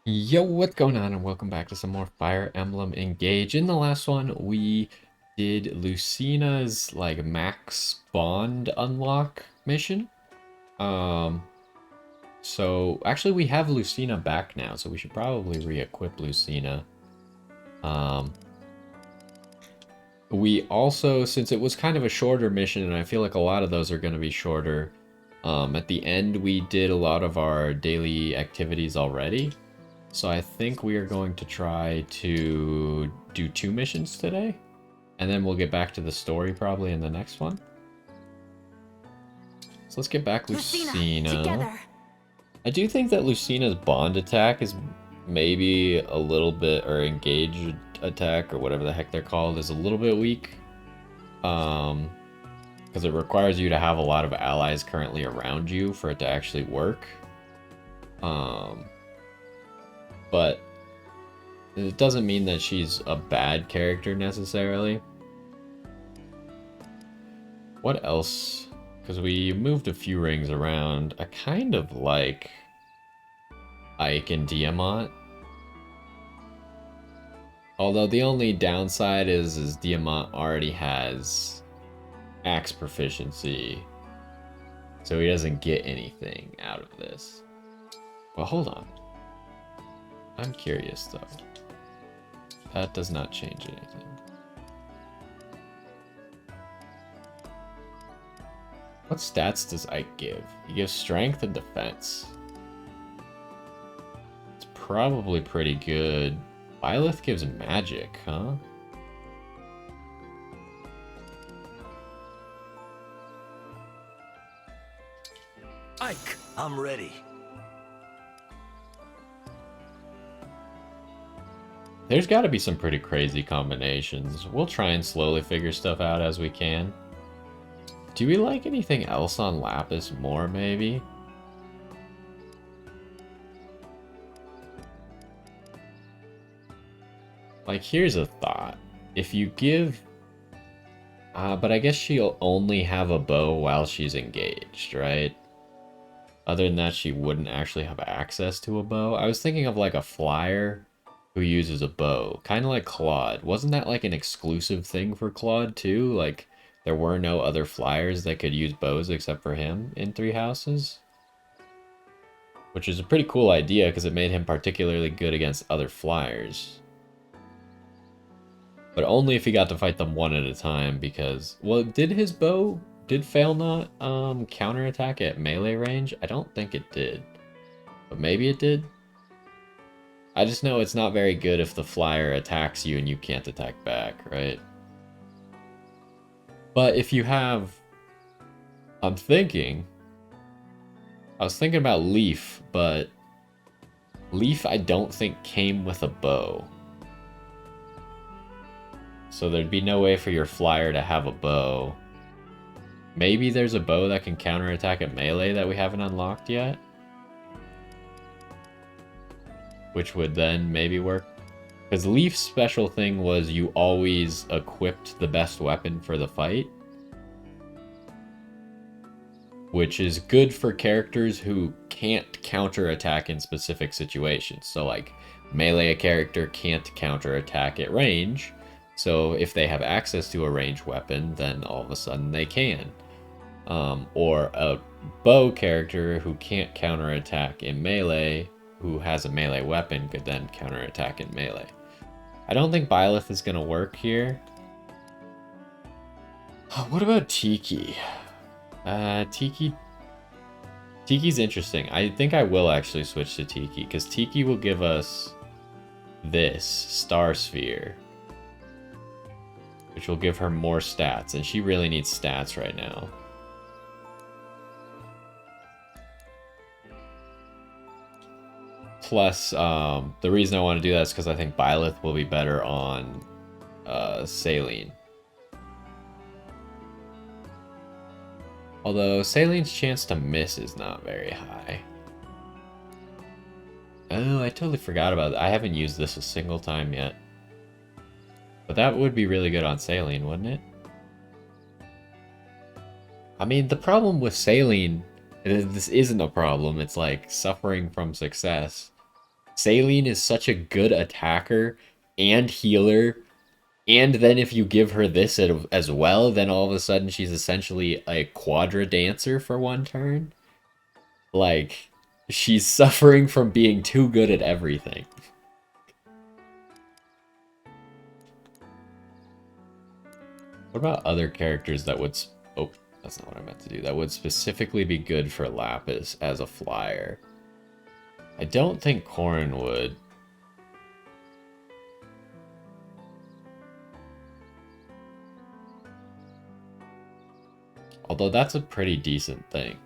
Yo, what's going on? And welcome back to some more Fire Emblem Engage. In the last one, we did Lucina's like max bond unlock mission. Um, so actually we have Lucina back now, so we should probably re-equip Lucina. Um, we also, since it was kind of a shorter mission, and I feel like a lot of those are going to be shorter, at the end we did a lot of our daily activities already. So I think we are going to try to do 2 missions today, and then we'll get back to the story probably in the next one. So let's get back Lucina, Lucina. together. I do think that Lucina's bond attack is maybe a little bit, or engage attack, or whatever the heck they're called, is a little bit weak. Because it requires you to have a lot of allies currently around you for it to actually work. But it doesn't mean that she's a bad character necessarily. What else? Because we moved a few rings around. I kind of like Ike and Diamant. Although the only downside is Diamant already has axe proficiency. So he doesn't get anything out of this. Well, hold on. I'm curious though. That does not change anything. What stats does Ike give? He gives strength and defense. It's probably pretty good. Byleth gives magic, huh? Ike, I'm ready. There's got to be some pretty crazy combinations. We'll try and slowly figure stuff out as we can. Do we like anything else on Lapis more, maybe? Like, here's a thought. If you give... but I guess she'll only have a bow while she's engaged, right? Other than that, she wouldn't actually have access to a bow. I was thinking of like a flyer who uses a bow. Kind of like Claude. Wasn't that like an exclusive thing for Claude too? Like, there were no other flyers that could use bows except for him in Three Houses? Which is a pretty cool idea because it made him particularly good against other flyers. But only if he got to fight them one at a time because... Well, did his bow... Did Fail not counterattack at melee range? I don't think it did. But maybe it did? I just know it's not very good if the flyer attacks you and you can't attack back, right? But if you have... I was thinking about Leaf, but... Leaf I don't think came with a bow. So there'd be no way for your flyer to have a bow. Maybe there's a bow that can counterattack at melee that we haven't unlocked yet. Which would then maybe work. Because Leaf's special thing was you always equipped the best weapon for the fight. Which is good for characters who can't counterattack in specific situations. So like, melee character can't counterattack at range. So if they have access to a ranged weapon, then all of a sudden they can. Or a bow character who can't counterattack in melee, who has a melee weapon, could then counterattack in melee. I don't think Byleth is going to work here. What about Tiki? Tiki's interesting. I think I will actually switch to Tiki, because Tiki will give us this, Star Sphere. Which will give her more stats, and she really needs stats right now. Plus, the reason I want to do that is because I think Byleth will be better on Saline. Although, Saline's chance to miss is not very high. Oh, I totally forgot about that. I haven't used this a single time yet. But that would be really good on Saline, wouldn't it? I mean, the problem with Saline, this isn't a problem, it's like suffering from success, Saline is such a good attacker and healer. And then if you give her this as well, then all of a sudden she's essentially a quadra dancer for one turn. Like, she's suffering from being too good at everything. What about other characters that would... Oh, that's not what I meant to do. That would specifically be good for Lapis as a flyer. I don't think Corrin would. Although that's a pretty decent thing.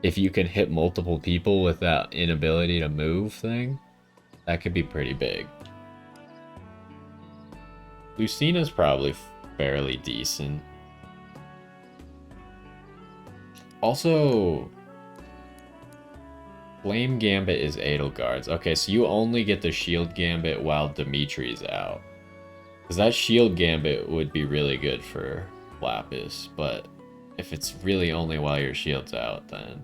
If you can hit multiple people with that inability to move thing, that could be pretty big. Lucina's probably fairly decent. Also, Flame Gambit is Edelgard's. Okay, so you only get the Shield Gambit while Dimitri's out. Because that Shield Gambit would be really good for Lapis, but if it's really only while your shield's out, then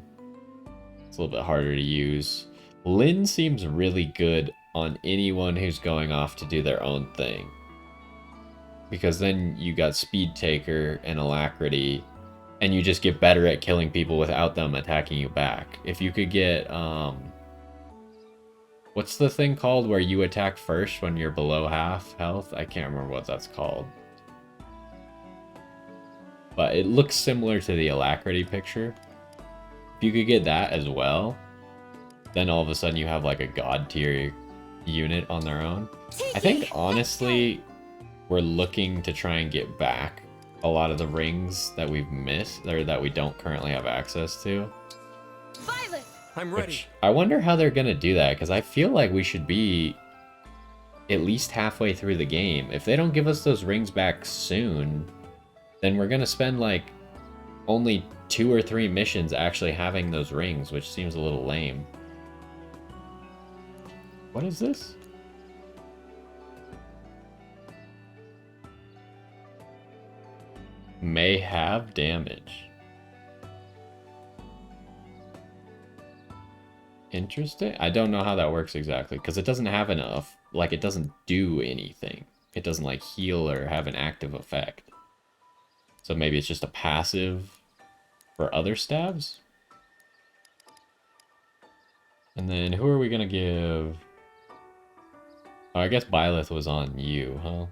it's a little bit harder to use. Lyn seems really good on anyone who's going off to do their own thing. Because then you got Speed Taker and Alacrity, and you just get better at killing people without them attacking you back. If you could get, what's the thing called where you attack first when you're below half health? I can't remember what that's called. But it looks similar to the Alacrity picture. If you could get that as well, then all of a sudden you have like a god tier unit on their own. I think honestly, we're looking to try and get back a lot of the rings that we've missed, or that we don't currently have access to. Violet! I'm ready. Which I wonder how they're gonna do that, because I feel like we should be at least halfway through the game. If they don't give us those rings back soon, then we're gonna spend like only 2 or 3 missions actually having those rings, which seems a little lame. What is this? May have damage. Interesting. I don't know how that works exactly, because it doesn't have enough. Like, it doesn't do anything. It doesn't, like, heal or have an active effect. So maybe it's just a passive for other stabs? And then who are we gonna give? Oh, I guess Byleth was on you, huh?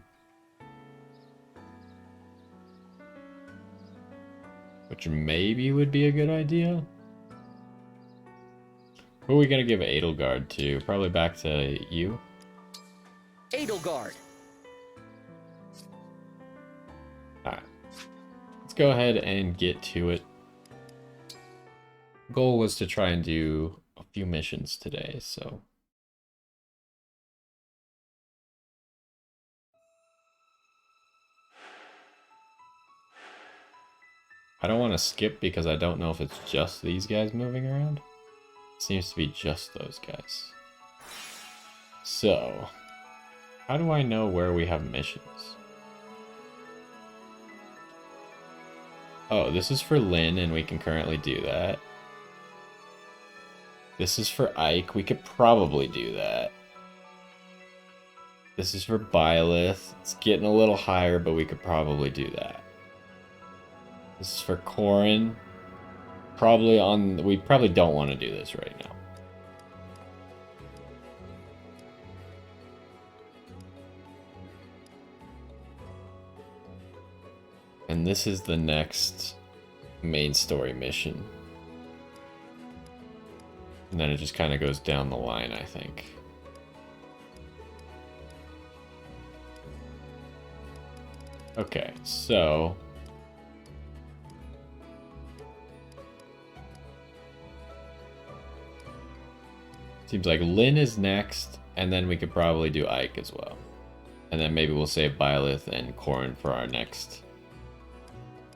Which maybe would be a good idea. Who are we gonna give Edelgard to? Probably back to you? Edelgard! Alright. Let's go ahead and get to it. Goal was to try and do a few missions today, so... I don't want to skip because I don't know if it's just these guys moving around. It seems to be just those guys. So, how do I know where we have missions? Oh, this is for Lyn, and we can currently do that. This is for Ike. We could probably do that. This is for Byleth. It's getting a little higher, but we could probably do that. This is for Corrin. We probably don't want to do this right now. And this is the next main story mission. And then it just kind of goes down the line, I think. Okay, so... seems like Lyn is next, and then we could probably do Ike as well. And then maybe we'll save Byleth and Corrin for our next...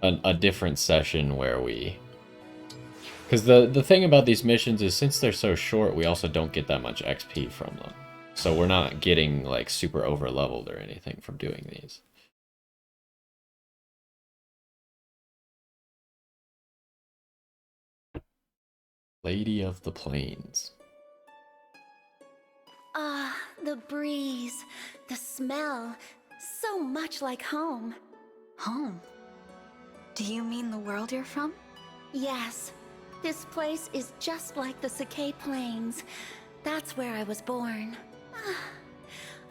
a different session where we... because the thing about these missions is since they're so short, we also don't get that much XP from them. So we're not getting, like, super over-leveled or anything from doing these. Lady of the Plains. Ah, the breeze, the smell, so much like home. Home? Do you mean the world you're from? Yes, this place is just like the Sakai Plains. That's where I was born.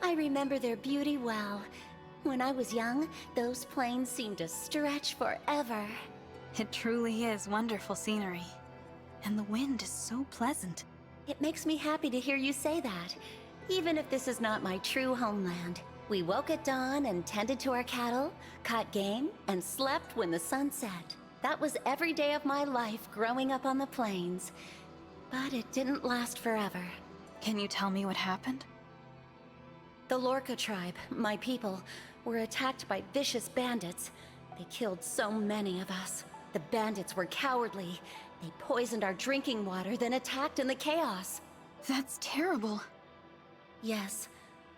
I remember their beauty well. When I was young, those plains seemed to stretch forever. It truly is wonderful scenery. And the wind is so pleasant. It makes me happy to hear you say that, even if this is not my true homeland. We woke at dawn and tended to our cattle, caught game, and slept when the sun set. That was every day of my life growing up on the plains. But it didn't last forever. Can you tell me what happened? The Lorca tribe, my people, were attacked by vicious bandits. They killed so many of us. The bandits were cowardly. They poisoned our drinking water, then attacked in the chaos. That's terrible. Yes,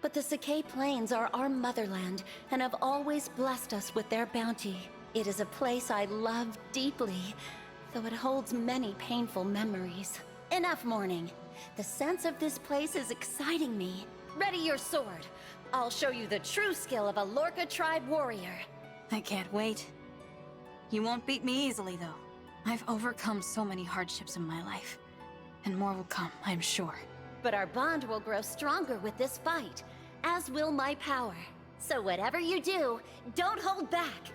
but the Sakai Plains are our motherland and have always blessed us with their bounty. It is a place I love deeply, though it holds many painful memories. Enough mourning. The sense of this place is exciting me. Ready your sword. I'll show you the true skill of a Lorca tribe warrior. I can't wait. You won't beat me easily, though. I've overcome so many hardships in my life. And more will come, I'm sure. But our bond will grow stronger with this fight, as will my power. So whatever you do, don't hold back.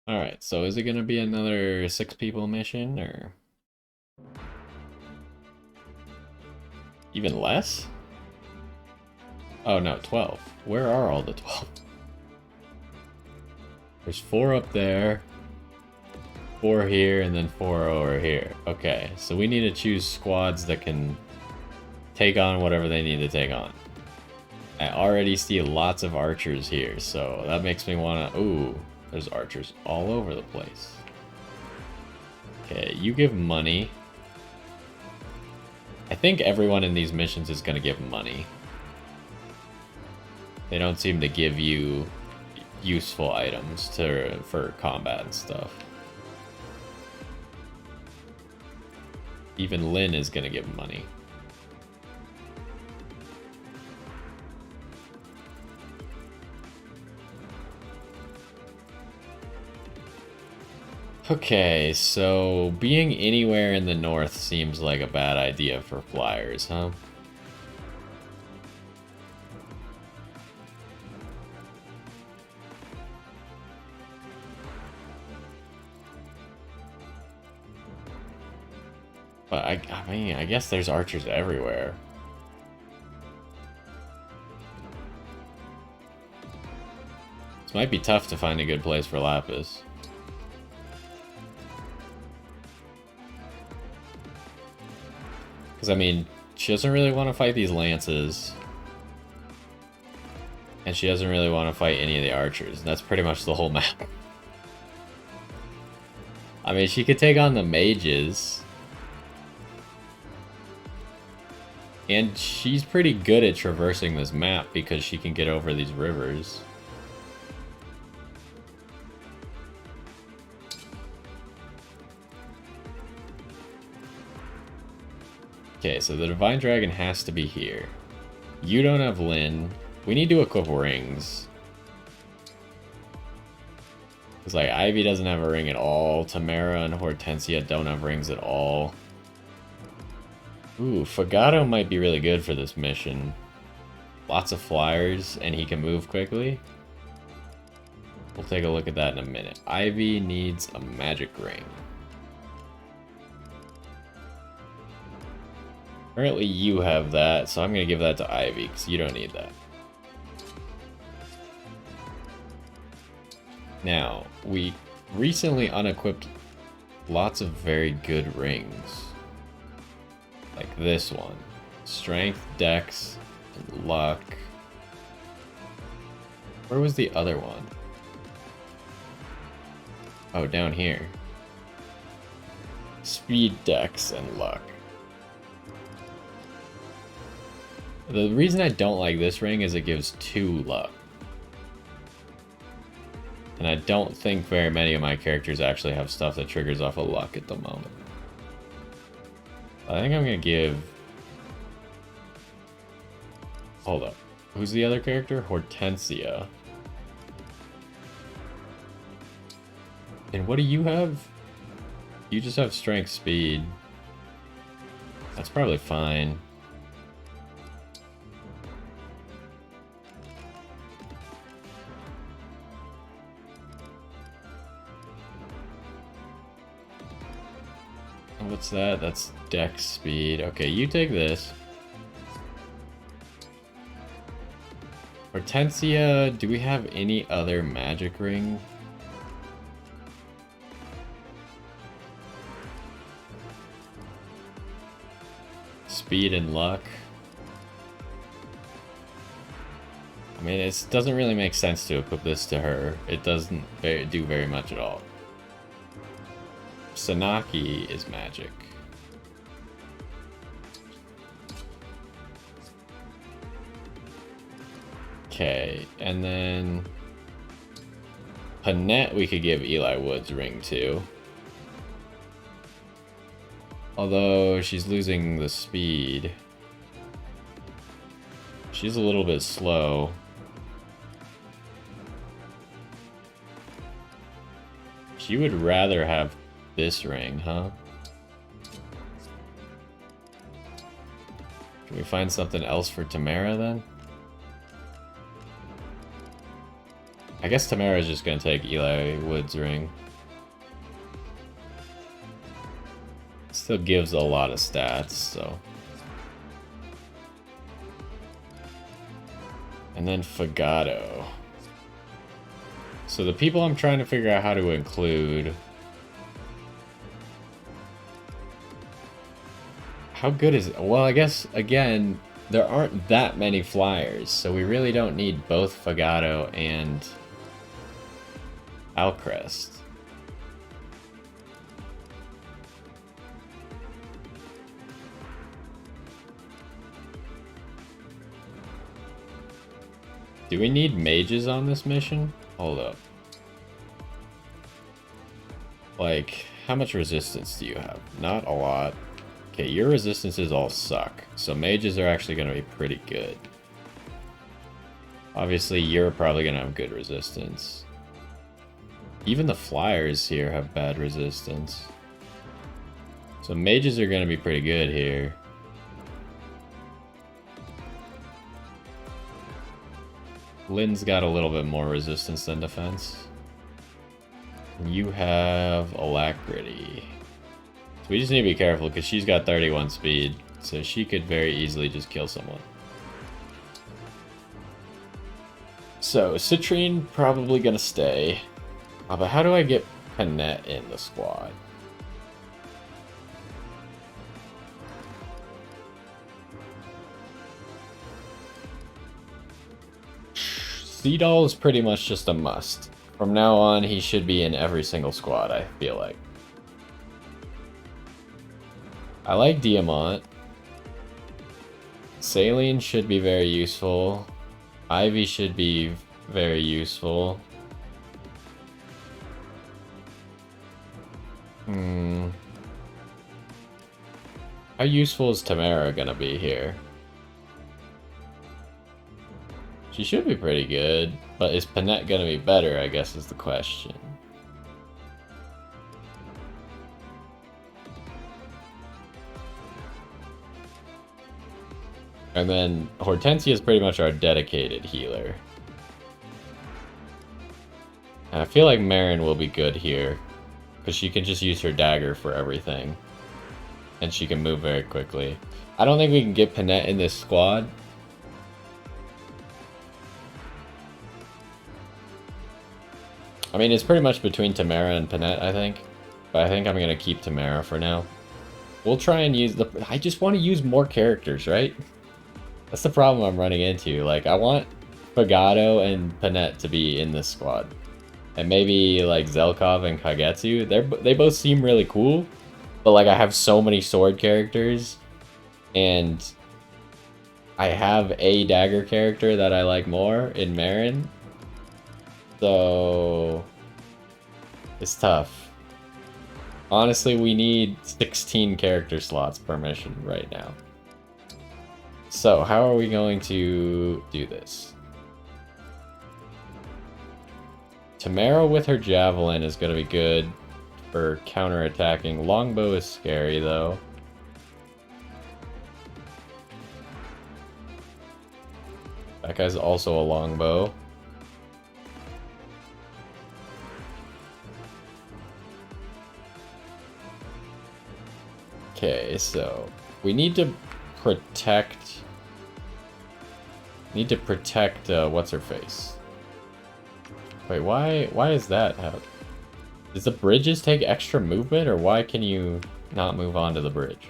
Alright, so is it gonna be another 6 people mission, or even less? Oh no, 12. Where are all the 12? There's 4 up there, 4 here, and then 4 over here. Okay, so we need to choose squads that can take on whatever they need to take on. I already see lots of archers here, so that makes me wanna... Ooh, there's archers all over the place. Okay, you give money. I think everyone in these missions is gonna give money. They don't seem to give you useful items for combat and stuff. Even Lynn is gonna give money. Okay, so being anywhere in the north seems like a bad idea for flyers, huh? But I mean, I guess there's archers everywhere. This might be tough to find a good place for Lapis. Because, I mean, she doesn't really want to fight these lances. And she doesn't really want to fight any of the archers. That's pretty much the whole map. I mean, she could take on the mages. And she's pretty good at traversing this map because she can get over these rivers. Okay, so the Divine Dragon has to be here. You don't have Lyn. We need to equip rings. Because, like, Ivy doesn't have a ring at all. Tamara and Hortensia don't have rings at all. Ooh, Fagato might be really good for this mission. Lots of flyers, and he can move quickly. We'll take a look at that in a minute. Ivy needs a magic ring. Apparently you have that, so I'm going to give that to Ivy, because you don't need that. Now, we recently unequipped lots of very good rings. Like this one. Strength, Dex, and Luck. Where was the other one? Oh, down here. Speed, Dex, and Luck. The reason I don't like this ring is it gives 2 luck. And I don't think very many of my characters actually have stuff that triggers off of luck at the moment. I think I'm going to give... Hold up. Who's the other character? Hortensia. And what do you have? You just have strength speed. That's probably fine. What's that? That's dex speed. Okay, you take this. Hortensia, do we have any other magic ring? Speed and luck. I mean, it doesn't really make sense to equip this to her. It doesn't do very much at all. Sanaki is magic. Okay, and then Panette we could give Eli Wood's ring to. Although she's losing the speed. She's a little bit slow. She would rather have this ring, huh? Can we find something else for Tamara then? I guess Tamara's just gonna take Eli Wood's ring. Still gives a lot of stats, so. And then Fagato. So the people I'm trying to figure out how to include. How good is it? Well, I guess, again, there aren't that many flyers, so we really don't need both Fagato and Alcrest. Do we need mages on this mission? Hold up. Like, how much resistance do you have? Not a lot. Okay, your resistances all suck, so mages are actually going to be pretty good. Obviously, you're probably going to have good resistance. Even the flyers here have bad resistance. So mages are going to be pretty good here. Lynn's got a little bit more resistance than defense. You have Alacrity. So we just need to be careful because she's got 31 speed. So she could very easily just kill someone. So Citrine probably gonna stay. But how do I get Panette in the squad? Seadoll is pretty much just a must. From now on, he should be in every single squad, I feel like. I like Diamant. Saline should be very useful. Ivy should be very useful. How useful is Tamara gonna be here? She should be pretty good, but is Panette gonna be better, I guess is the question. And then Hortensia is pretty much our dedicated healer. And I feel like Marin will be good here, because she can just use her dagger for everything. And she can move very quickly. I don't think we can get Panette in this squad. I mean, it's pretty much between Tamara and Panette, I think. But I think I'm going to keep Tamara for now. We'll try and use the... I just want to use more characters, right? That's the problem I'm running into. Like, I want Fagato and Panette to be in this squad. And maybe, like, Zelkov and Kagetsu. They both seem really cool. But, like, I have so many sword characters. And I have a dagger character that I like more in Marin. So It's tough. Honestly, we need 16 character slots per mission right now. So, how are we going to do this? Tamara with her javelin is going to be good for counterattacking. Longbow is scary, though. That guy's also a longbow. Okay, so we need to protect. What's her face? Wait, why is that? Does the bridges take extra movement, or why can you not move onto the bridge?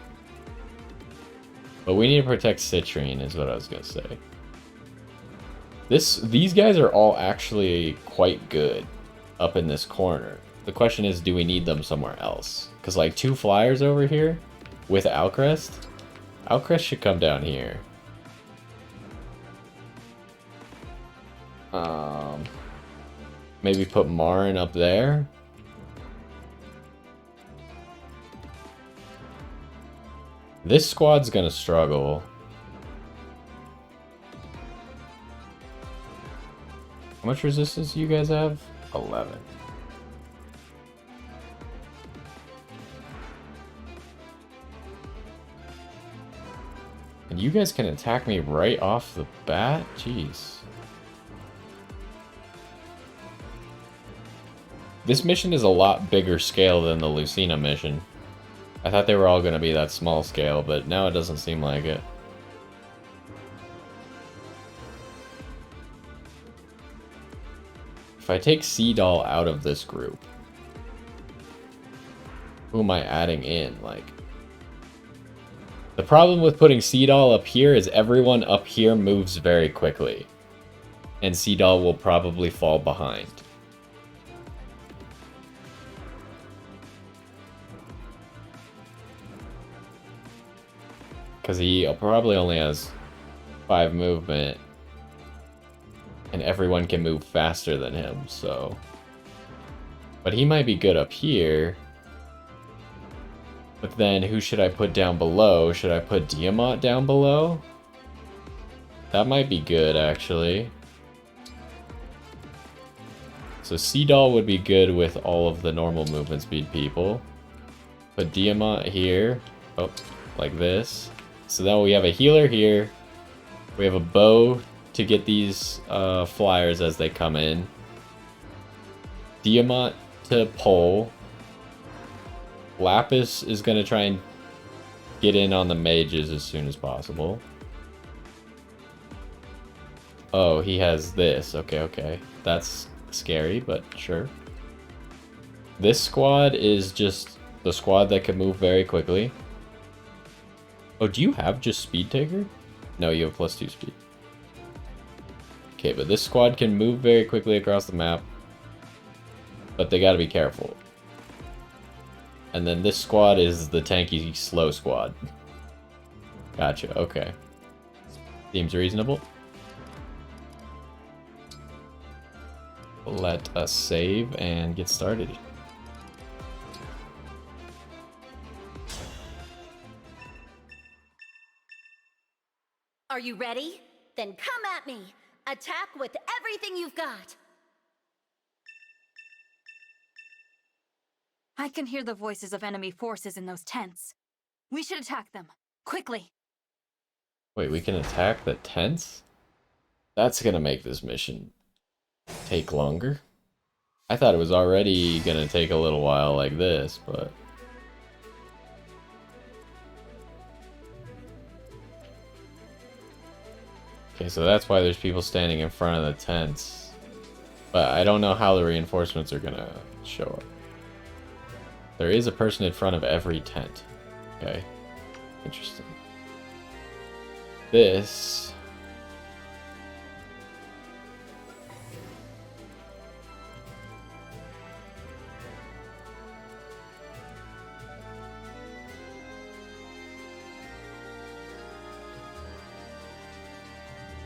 But we need to protect Citrine, is what I was gonna say. These guys are all actually quite good up in this corner. The question is, do we need them somewhere else? Because like 2 flyers over here with Alcrest should come down here. Maybe put Marin up there. This squad's gonna struggle. How much resistance do you guys have? 11. And you guys can attack me right off the bat? Jeez. This mission is a lot bigger scale than the Lucina mission. I thought they were all going to be that small scale, but now it doesn't seem like it. If I take Sea-Doll out of this group, who am I adding in? Like, the problem with putting Sea-Doll up here is everyone up here moves very quickly, and Sea-Doll will probably fall behind. Because he probably only has 5 movement, and everyone can move faster than him, so... But he might be good up here. But then, who should I put down below? Should I put Diamant down below? That might be good, actually. So Sea-Doll would be good with all of the normal movement speed people. Put Diamant here. Oh, like this. So now we have a healer here. We have a bow to get these flyers as they come in. Diamant to pull. Lapis is going to try and get in on the mages as soon as possible. Oh, he has this. Okay. That's scary, but sure. This squad is just the squad that can move very quickly. Oh, do you have just Speed Taker? No, you have +2 speed. Okay, but this squad can move very quickly across the map. But they gotta be careful. And then this squad is the tanky, slow squad. Gotcha, okay. Seems reasonable. Let us save and get started. Are you ready? Then come at me! Attack with everything you've got! I can hear the voices of enemy forces in those tents. We should attack them. Quickly! Wait, we can attack the tents? That's gonna make this mission take longer. I thought it was already gonna take a little while like this, but... Okay, so that's why there's people standing in front of the tents. But I don't know how the reinforcements are gonna show up. There is a person in front of every tent. Okay. Interesting. This...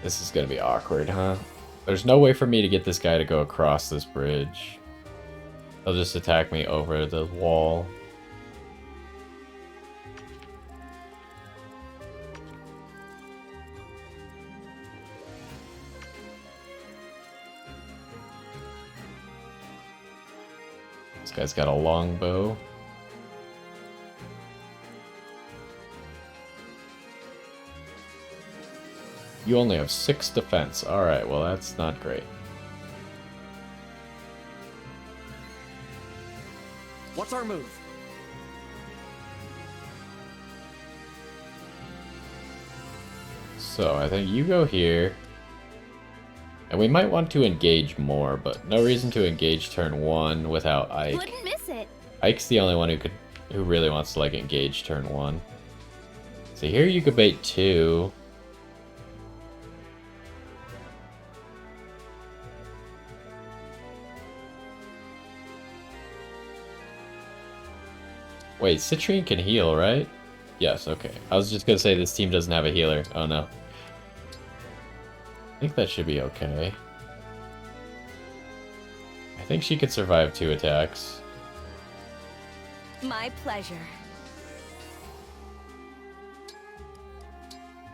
This is gonna be awkward, huh? There's no way for me to get this guy to go across this bridge. They'll just attack me over the wall. This guy's got a longbow. You only have 6 defense. Alright, well that's not great. What's our move? So I think you go here. And we might want to engage more, but no reason to engage turn 1 without Ike. Wouldn't miss it. Ike's the only one who really wants to like engage turn 1. So here you could bait 2. Wait, Citrine can heal, right? Yes, okay. I was just gonna say this team doesn't have a healer. Oh no. I think that should be okay. I think she could survive 2 attacks. My pleasure.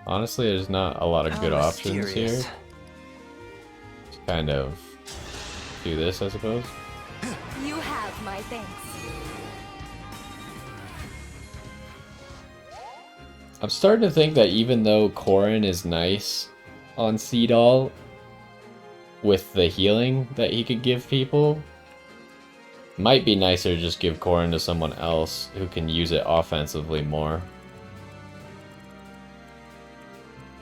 Honestly, there's not a lot of good options here. Mysterious. Just kind of do this, I suppose. You have my thanks. I'm starting to think that even though Corrin is nice on Seedall with the healing that he could give people, might be nicer to just give Corrin to someone else who can use it offensively more.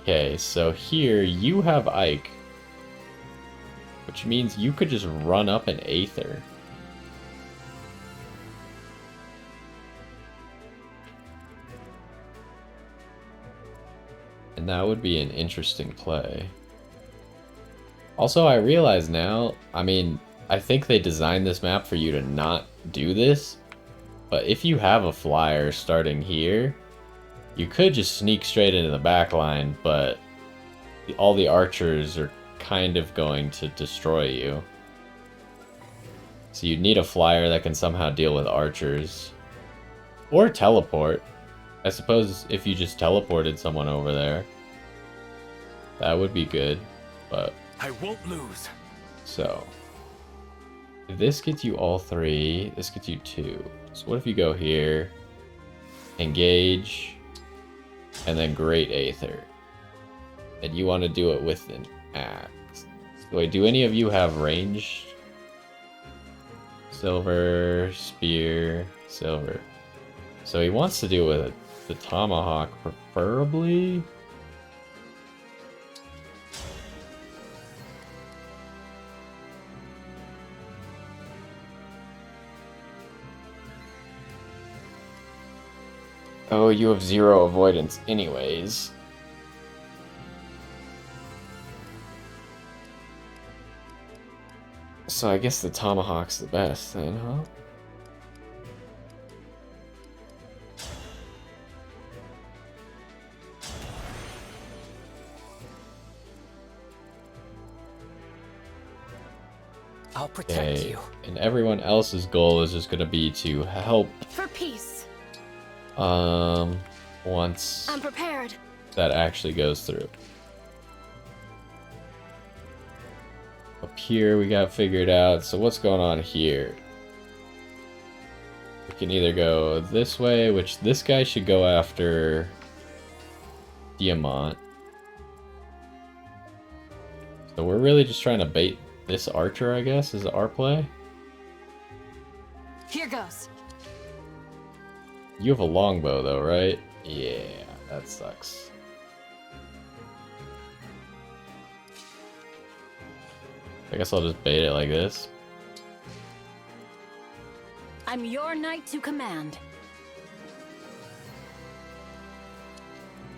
Okay, so here you have Ike, which means you could just run up an Aether. And that would be an interesting play. Also, I realize now, I mean, I think they designed this map for you to not do this, but if you have a flyer starting here, you could just sneak straight into the back line, but all the archers are kind of going to destroy you. So you'd need a flyer that can somehow deal with archers. Or teleport. I suppose if you just teleported someone over there, that would be good, but... I won't lose. So, this gets you all 3, this gets you 2. So what if you go here, engage, and then Great Aether. And you want to do it with an axe. Wait, do any of you have ranged? Silver, spear, silver. So he wants to do it with the tomahawk, preferably. Oh, you have 0 avoidance anyways. So I guess the tomahawk's the best then, huh? I'll protect Okay, you. and everyone else's goal is just gonna be to help For peace. once I'm prepared. that actually goes through. Up here we got figured out, so what's going on here? We can either go this way, which this guy should go after Diamant. So we're really just trying to bait this archer, I guess, is our play. Here goes. You have a longbow though, right? Yeah, that sucks. I guess I'll just bait it like this. I'm your knight to command.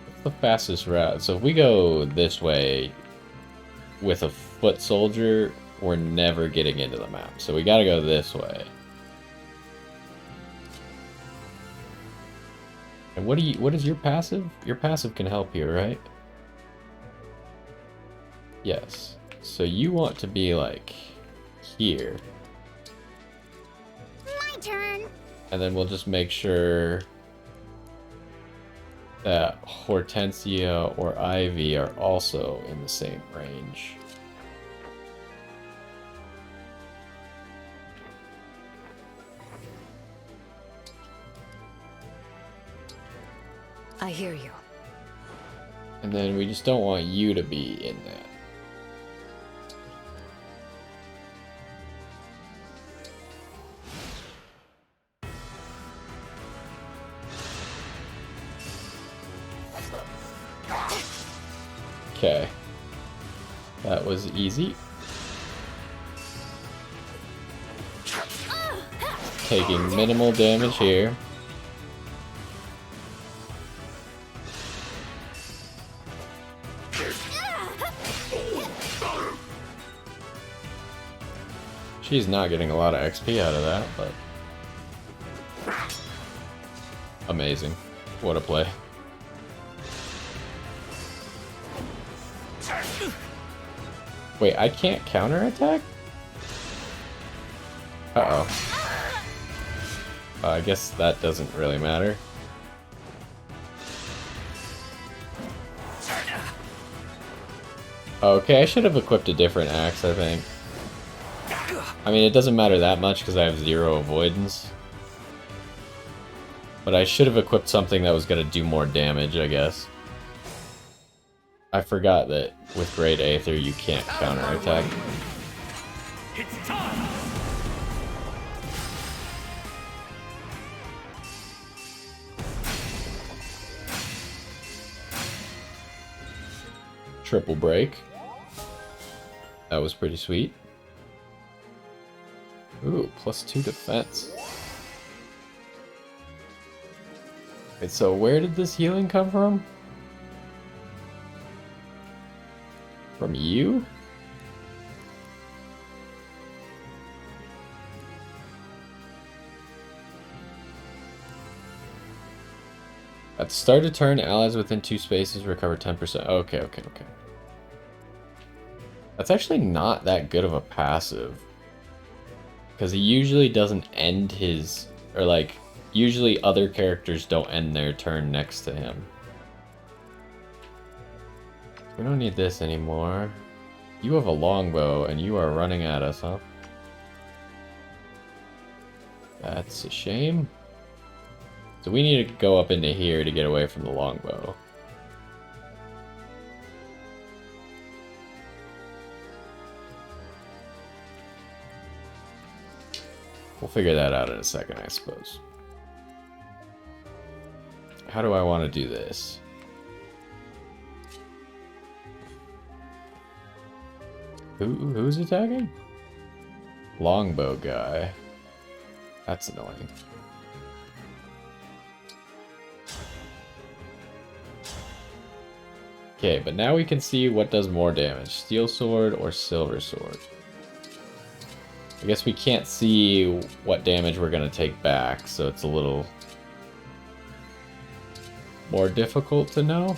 What's the fastest route? So if we go this way with a foot soldier, we're never getting into the map. So we gotta go this way. And what is your passive? Your passive can help here, right? Yes. So you want to be like here. turn. And then we'll just make sure that Hortensia or Ivy are also in the same range. I hear you. And then we just don't want you to be in that. Okay. That was easy. Taking minimal damage here. She's not getting a lot of XP out of that, but amazing. What a play. Wait, I can't counterattack? Uh-oh. I guess that doesn't really matter. Okay, I should have equipped a different axe, I think. I mean, it doesn't matter that much because I have 0 avoidance. But I should have equipped something that was going to do more damage, I guess. I forgot that with Great Aether you can't counterattack. It's time. Triple break. That was pretty sweet. Ooh, +2 defense. Wait, so where did this healing come from? From you? At the start of turn, allies within 2 spaces recover 10%. Okay. That's actually not that good of a passive. Because he usually doesn't end his... Or like, usually other characters don't end their turn next to him. We don't need this anymore. You have a longbow and you are running at us, huh? That's a shame. So we need to go up into here to get away from the longbow. We'll figure that out in a second, I suppose. How do I want to do this? Who's attacking? Longbow guy. That's annoying. Okay, but now we can see what does more damage. Steel sword or silver sword. I guess we can't see what damage we're going to take back, so it's a little more difficult to know.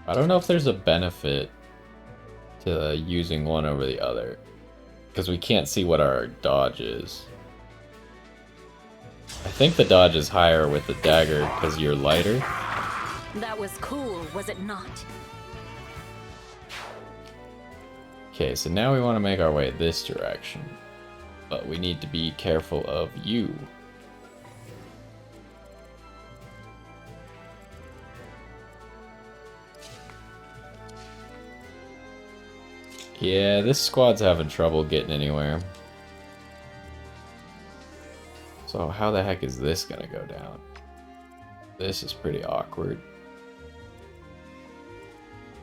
I don't know if there's a benefit to using one over the other, because we can't see what our dodge is. I think the dodge is higher with the dagger because you're lighter. That was cool, was it not? Okay, so now we want to make our way this direction, but we need to be careful of you. Yeah, this squad's having trouble getting anywhere. So how the heck is this gonna go down? This is pretty awkward.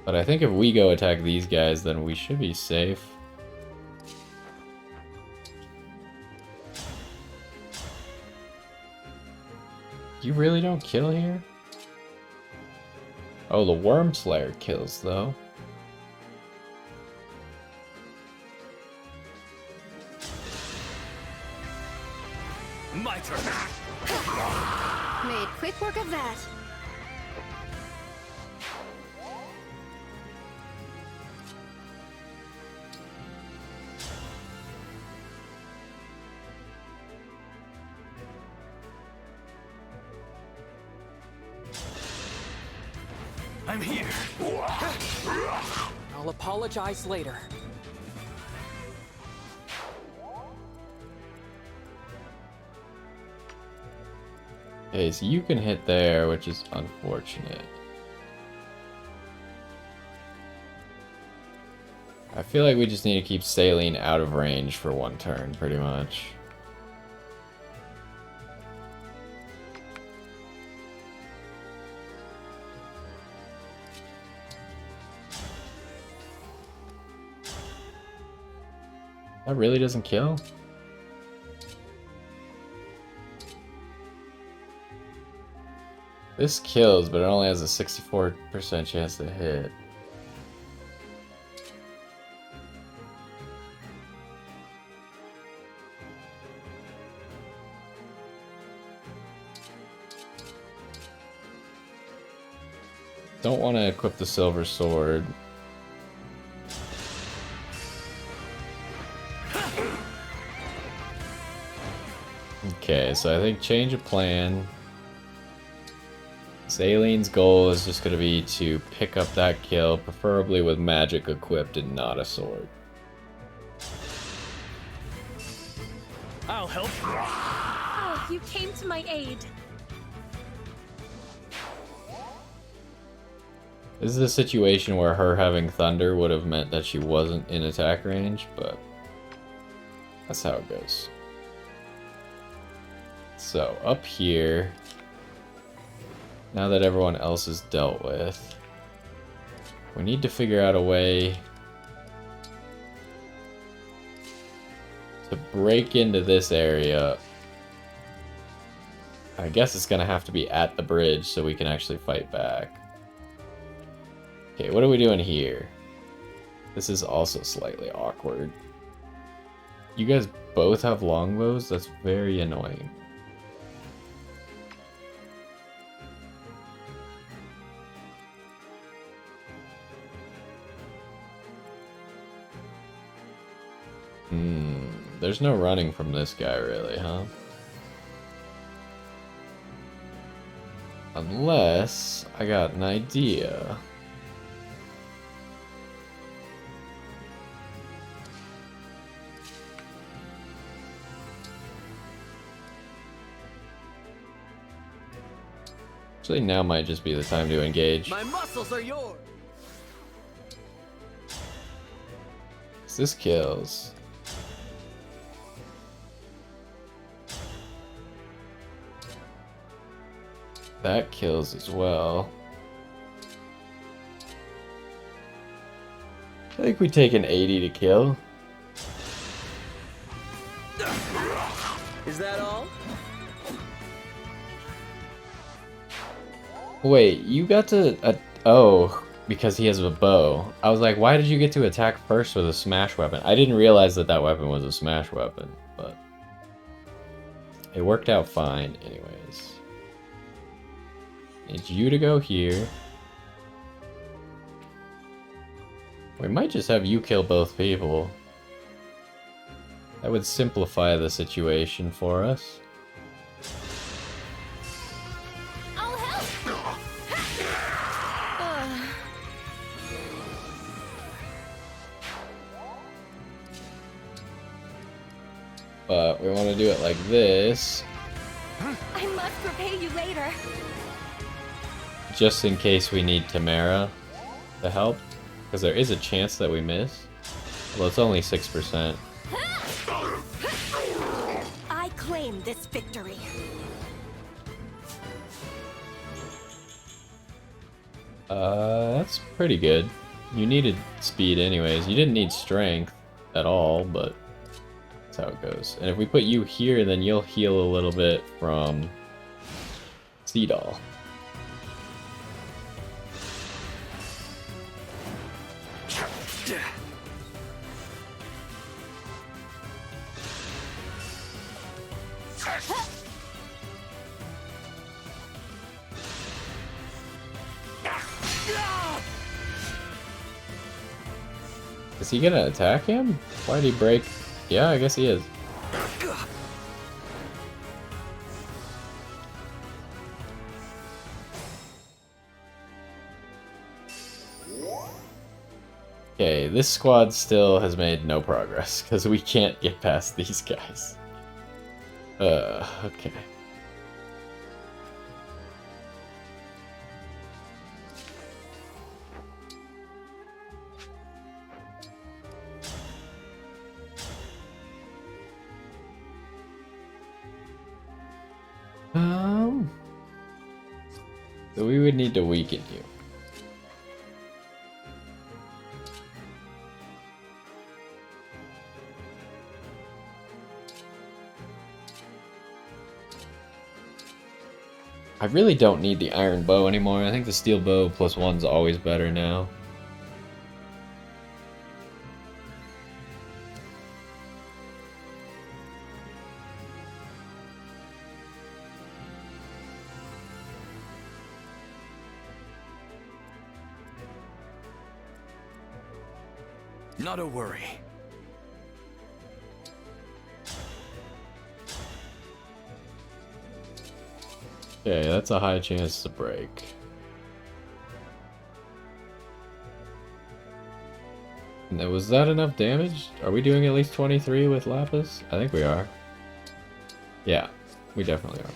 But I think if we go attack these guys, then we should be safe. You really don't kill here? Oh, the Worm Slayer kills, though. My turn. Made quick work of that. I'm here. I'll apologize later. Okay, so you can hit there, which is unfortunate. I feel like we just need to keep Saline out of range for one turn, pretty much. That really doesn't kill? This kills, but it only has a 64% chance to hit. Don't want to equip the silver sword. Okay, so I think change of plan. Saline's goal is just going to be to pick up that kill, preferably with magic equipped and not a sword. I'll help. Oh, you came to my aid. This is a situation where her having thunder would have meant that she wasn't in attack range, but that's how it goes. So, up here, now that everyone else is dealt with, we need to figure out a way to break into this area. I guess it's gonna have to be at the bridge so we can actually fight back. Okay, what are we doing here? This is also slightly awkward. You guys both have longbows? That's very annoying. There's no running from this guy really, huh? Unless I got an idea. Actually, now might just be the time to engage. My muscles are yours. This kills. That kills as well. I think we take an 80 to kill. Is that all? Wait, you got to... oh, because he has a bow. I was like, why did you get to attack first with a smash weapon? I didn't realize that that weapon was a smash weapon, but... it worked out fine anyways. Need you to go here. We might just have you kill both people. That would simplify the situation for us. I'll help! But we want to do it like this, I must repay you later. just in case we need Tamara to help, because there is a chance that we miss. Well, it's only 6%. I claim this victory. That's pretty good. You needed speed anyways. You didn't need strength at all, but that's how it goes. And if we put you here, then you'll heal a little bit from Seedall. Is he gonna attack him? Why'd he break? Yeah, I guess he is. Okay, this squad still has made no progress because we can't get past these guys. Okay. So we would need to weaken you. I really don't need the iron bow anymore. I think the steel bow +1's always better now. Not a worry. Okay, that's a high chance to break. Now, was that enough damage? Are we doing at least 23 with Lapis? I think we are. Yeah, we definitely are.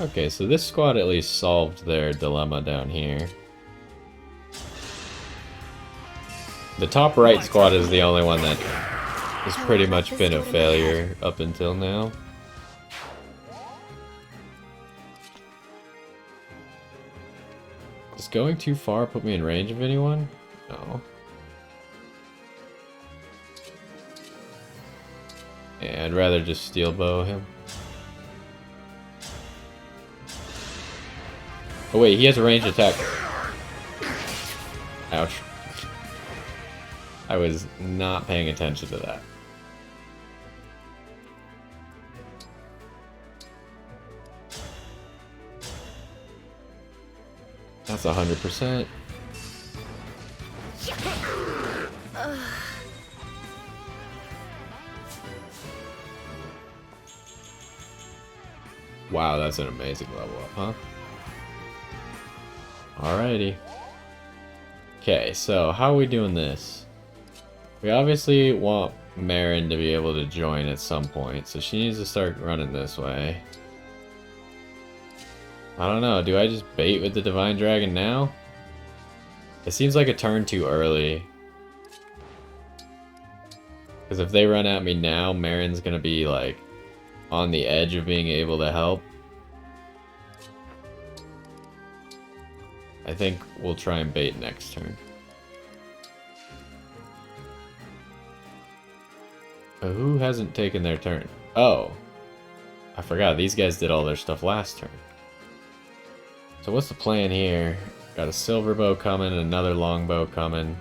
Okay, so this squad at least solved their dilemma down here. The top right squad is the only one that has pretty much been a failure up until now. Does going too far put me in range of anyone? No. Yeah, I'd rather just steel bow him. Oh wait, he has a ranged attack. Ouch. I was not paying attention to that. That's 100%. Wow, that's an amazing level up, huh? Alrighty. Okay, so how are we doing this? We obviously want Marin to be able to join at some point, so she needs to start running this way. I don't know, do I just bait with the Divine Dragon now? It seems like a turn too early. Because if they run at me now, Marin's gonna be like on the edge of being able to help. I think we'll try and bait next turn. Who hasn't taken their turn? Oh. I forgot, these guys did all their stuff last turn. So what's the plan here? Got a silver bow coming, another longbow coming.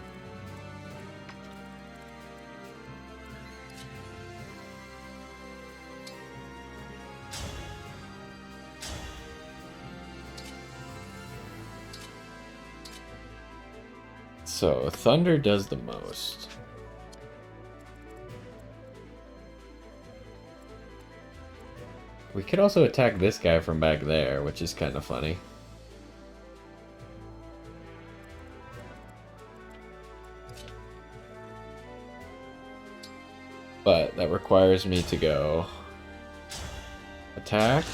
So, thunder does the most. We could also attack this guy from back there, which is kind of funny. But that requires me to go attack.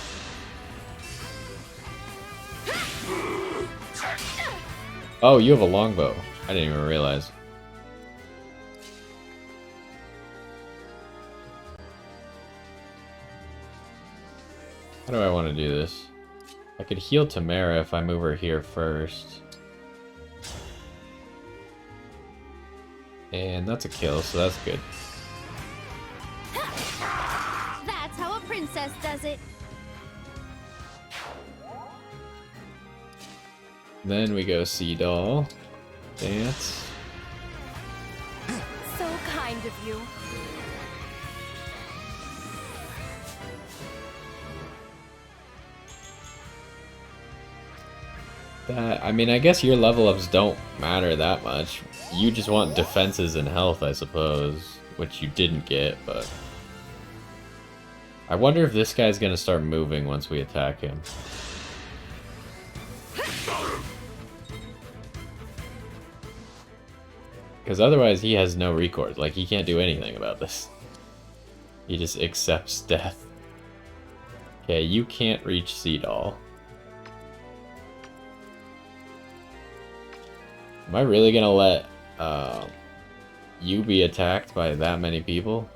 Oh, you have a longbow. I didn't even realize. How do I want to do this? I could heal Tamara if I move her here first. And that's a kill, so that's good. That's how a princess does it. Then we go Sea Doll. Dance. So kind of you. That, I mean, I guess your level ups don't matter that much. You just want defenses and health, I suppose, which you didn't get, but... I wonder if this guy's gonna start moving once we attack him. Because otherwise he has no recourse, like he can't do anything about this. He just accepts death. Okay, you can't reach Seedall. Am I really gonna let you be attacked by that many people?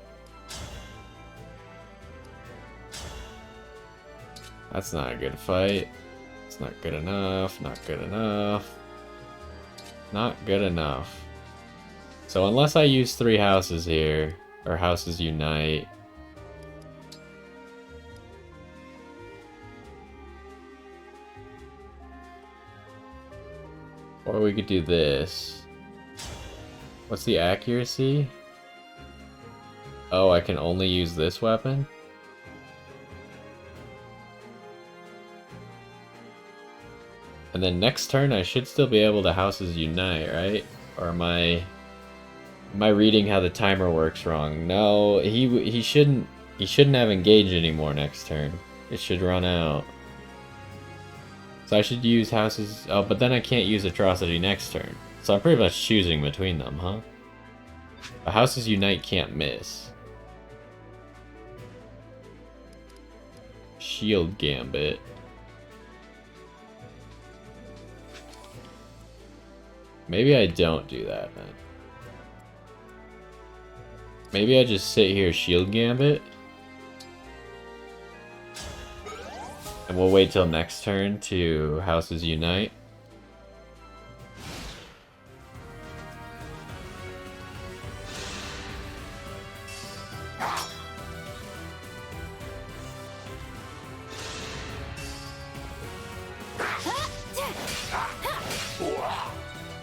That's not a good fight. It's not good enough, not good enough. Not good enough. So unless I use 3 houses here, or houses unite. Or we could do this. What's the accuracy? Oh, I can only use this weapon? And then next turn I should still be able to houses unite, right? Or am I reading how the timer works wrong? No, he shouldn't have engaged anymore next turn. It should run out. So I should use houses... Oh, but then I can't use Atrocity next turn. So I'm pretty much choosing between them, huh? But houses unite can't miss. Shield Gambit. Maybe I don't do that, then. Maybe I just sit here Shield Gambit. And we'll wait till next turn to houses unite.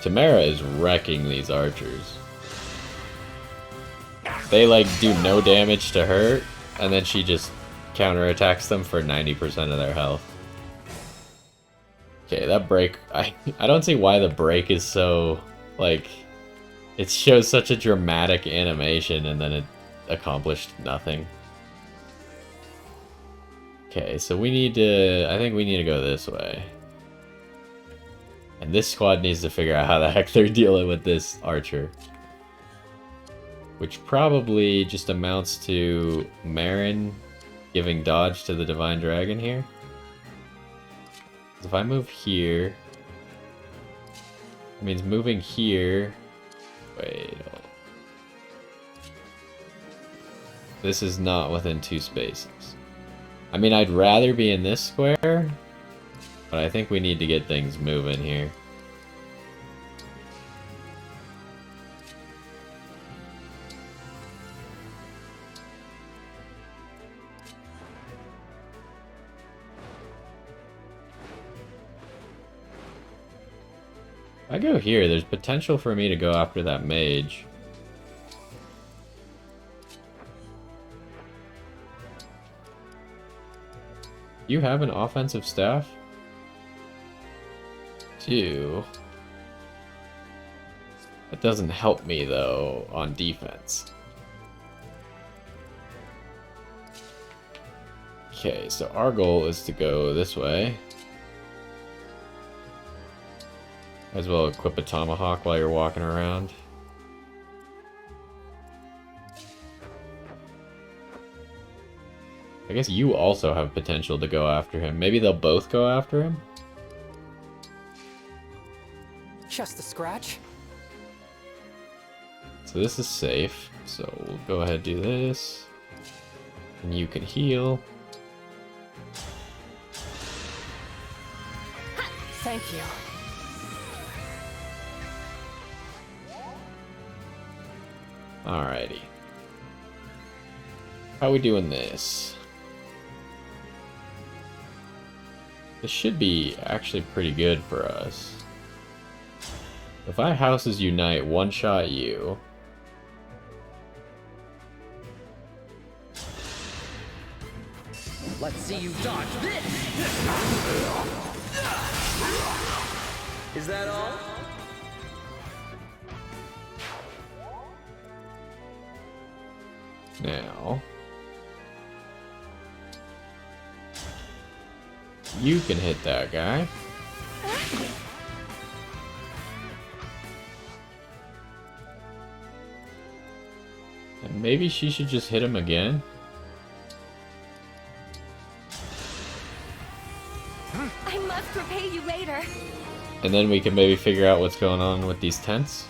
Tamara is wrecking these archers. They like do no damage to her, and then she just counterattacks them for 90% of their health. Okay, that break, I don't see why the break is so, like, it shows such a dramatic animation and then it accomplished nothing. Okay, so we need to, I think we need to go this way. And this squad needs to figure out how the heck they're dealing with this archer. Which probably just amounts to Marin giving dodge to the Divine Dragon here. If I move here, it means moving here. Wait. This is not within 2 spaces. I mean, I'd rather be in this square, but I think we need to get things moving here. If I go here, there's potential for me to go after that mage. You have an offensive staff? 2. That doesn't help me, though, on defense. Okay, so our goal is to go this way. As well equip a tomahawk while you're walking around. I guess you also have potential to go after him. Maybe they'll both go after him? Just a scratch. So this is safe. So we'll go ahead and do this. And you can heal. Thank you. Alrighty. How are we doing this? This should be actually pretty good for us. If I houses unite, one-shot you. Let's see you dodge this! Is that all? Now, you can hit that guy. And maybe she should just hit him again. I must repay you later. And then we can maybe figure out what's going on with these tents.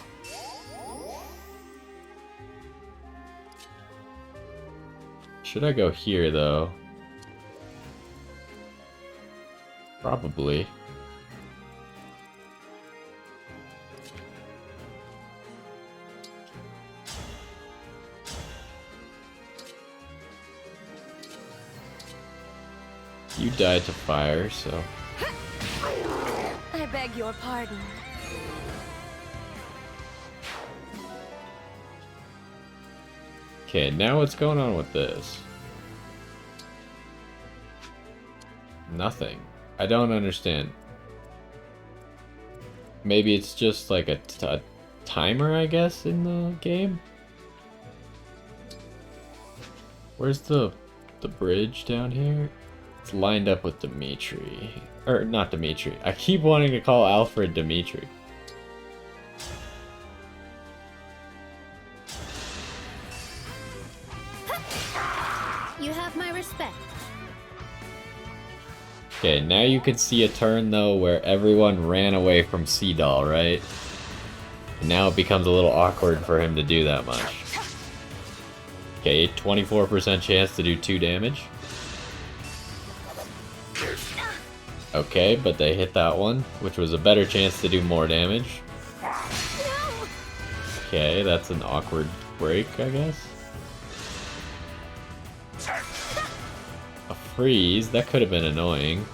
Should I go here, though? Probably. You died to fire, so... I beg your pardon. Okay, now what's going on with this? Nothing. I don't understand. Maybe it's just like a timer, I guess, in the game? Where's the bridge down here? It's lined up with Dimitri. Or, not Dimitri. I keep wanting to call Alfred Dimitri. You have my respect. Okay, now you can see a turn, though, where everyone ran away from Seadoll, right? And now it becomes a little awkward for him to do that much. Okay, 24% chance to do 2 damage. Okay, but they hit that one, which was a better chance to do more damage. Okay, that's an awkward break, I guess. A freeze, that could have been annoying.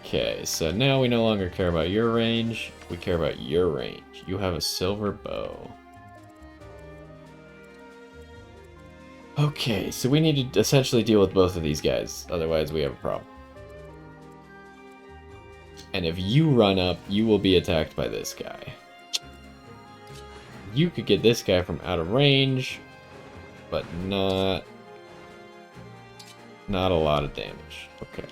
Okay, so now we no longer care about your range, we care about your range. You have a silver bow. Okay, so we need to essentially deal with both of these guys, otherwise we have a problem. And if you run up, you will be attacked by this guy. You could get this guy from out of range, but not a lot of damage. Okay.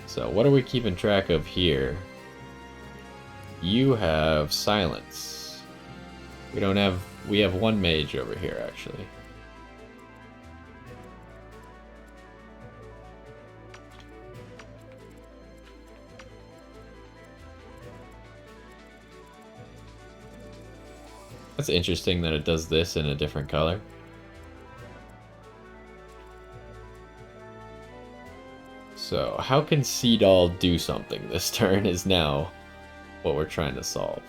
So what are we keeping track of here? You have silence. We have one mage over here actually. That's interesting that it does this in a different color. So, how can Seadoll do something this turn is now what we're trying to solve.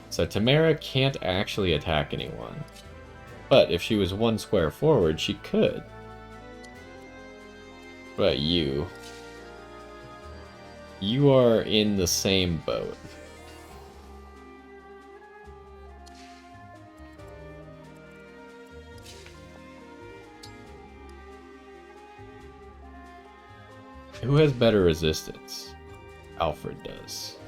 So Tamara can't actually attack anyone. But if she was 1 square forward, she could. But you are in the same boat. Who has better resistance? Alfred does.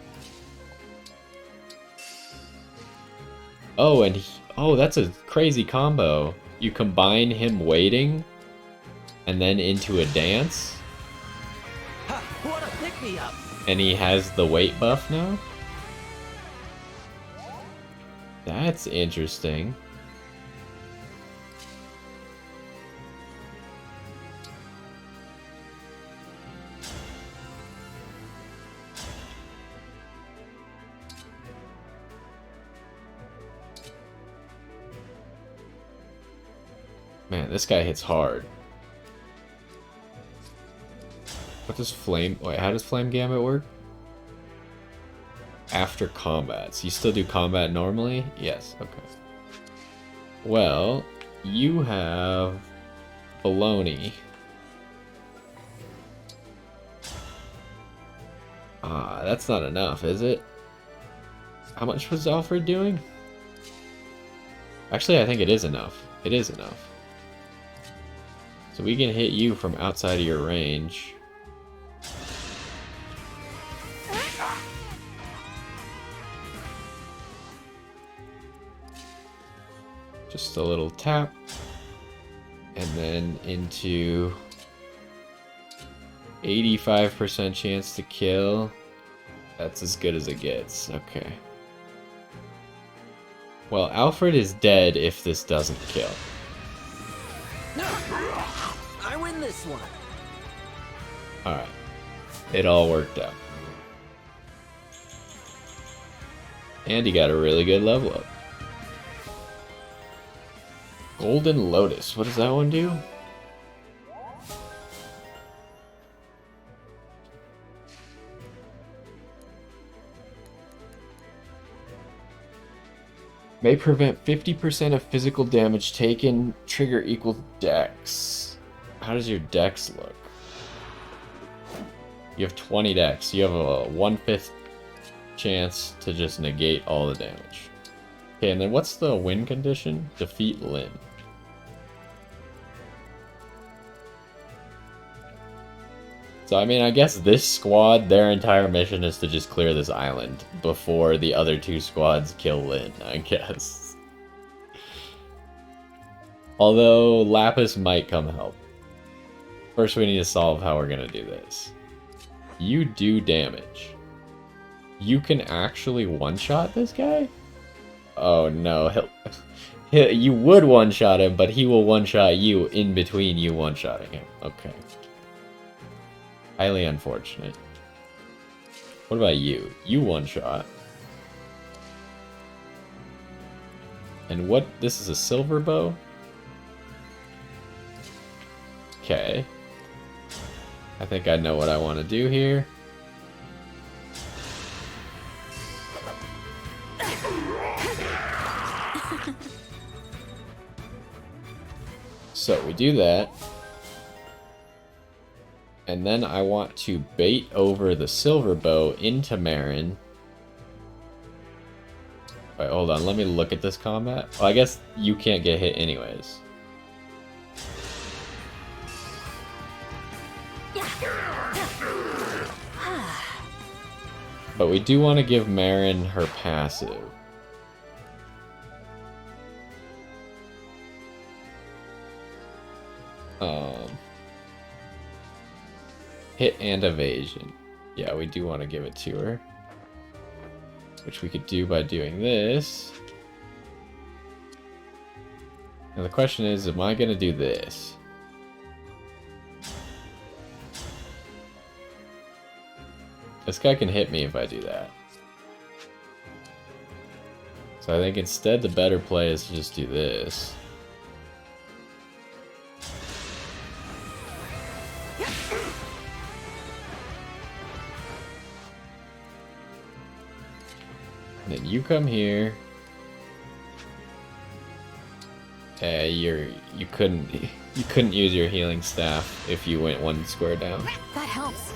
Oh, and that's a crazy combo. You combine him waiting and then into a dance. Ha, what a pick me up. And he has the weight buff now? That's interesting. Man, this guy hits hard. What does how does Flame Gambit work? After combat. So you still do combat normally? Yes, okay. Well, you have baloney. That's not enough, is it? How much was Alfred doing? Actually, I think it is enough. It is enough. So we can hit you from outside of your range. Just a little tap. And then into 85% chance to kill. That's as good as it gets. Okay. Well, Alfred is dead if this doesn't kill. I win this one. Alright. It all worked out. And he got a really good level up. Golden Lotus. What does that one do? May prevent 50% of physical damage taken. Trigger equals dex. How does your dex look? You have 20 dex. You have a 1/5 chance to just negate all the damage. Okay, and then what's the win condition? Defeat Lyn. So, I mean, I guess this squad, their entire mission is to just clear this island before the other two squads kill Lyn, I guess. Although, Lapis might come help. First, we need to solve how we're gonna do this. You do damage. You can actually one-shot this guy? Oh no, you would one-shot him, but he will one-shot you in between you one-shotting him. Okay. Highly unfortunate. What about you? You one-shot. And what? This is a silver bow? Okay. I think I know what I want to do here. So we do that. And then I want to bait over the silver bow into Marin. Alright, hold on. Let me look at this combat. Well, I guess you can't get hit anyways. But we do want to give Marin her passive. Hit and evasion. Yeah, we do want to give it to her. Which we could do by doing this. Now the question is, am I going to do this? This guy can hit me if I do that. So I think instead the better play is to just do this. And then you come here. You couldn't use your healing staff if you went one square down. That helps.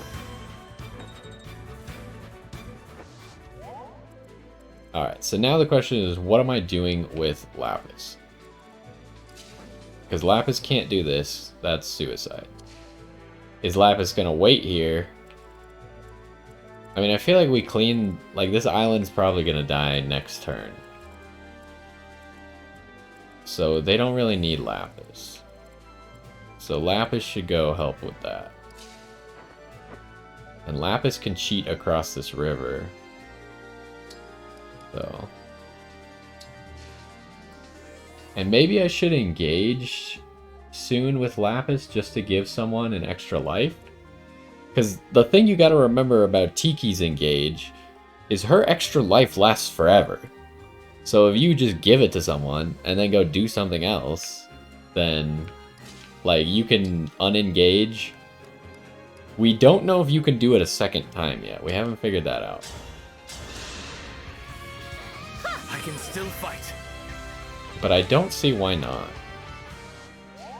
Alright, so now the question is, what am I doing with Lapis? Because Lapis can't do this. That's suicide. Is Lapis gonna wait here? I mean, I feel like we clean... Like, this island's probably gonna die next turn. So they don't really need Lapis. So Lapis should go help with that. And Lapis can cheat across this river. So. And maybe I should engage soon with Lapis just to give someone an extra life. Because the thing you gotta remember about Tiki's engage is her extra life lasts forever. So if you just give it to someone and then go do something else, then like you can unengage. We don't know if you can do it a second time yet. We haven't figured that out. I can still fight. But I don't see why not.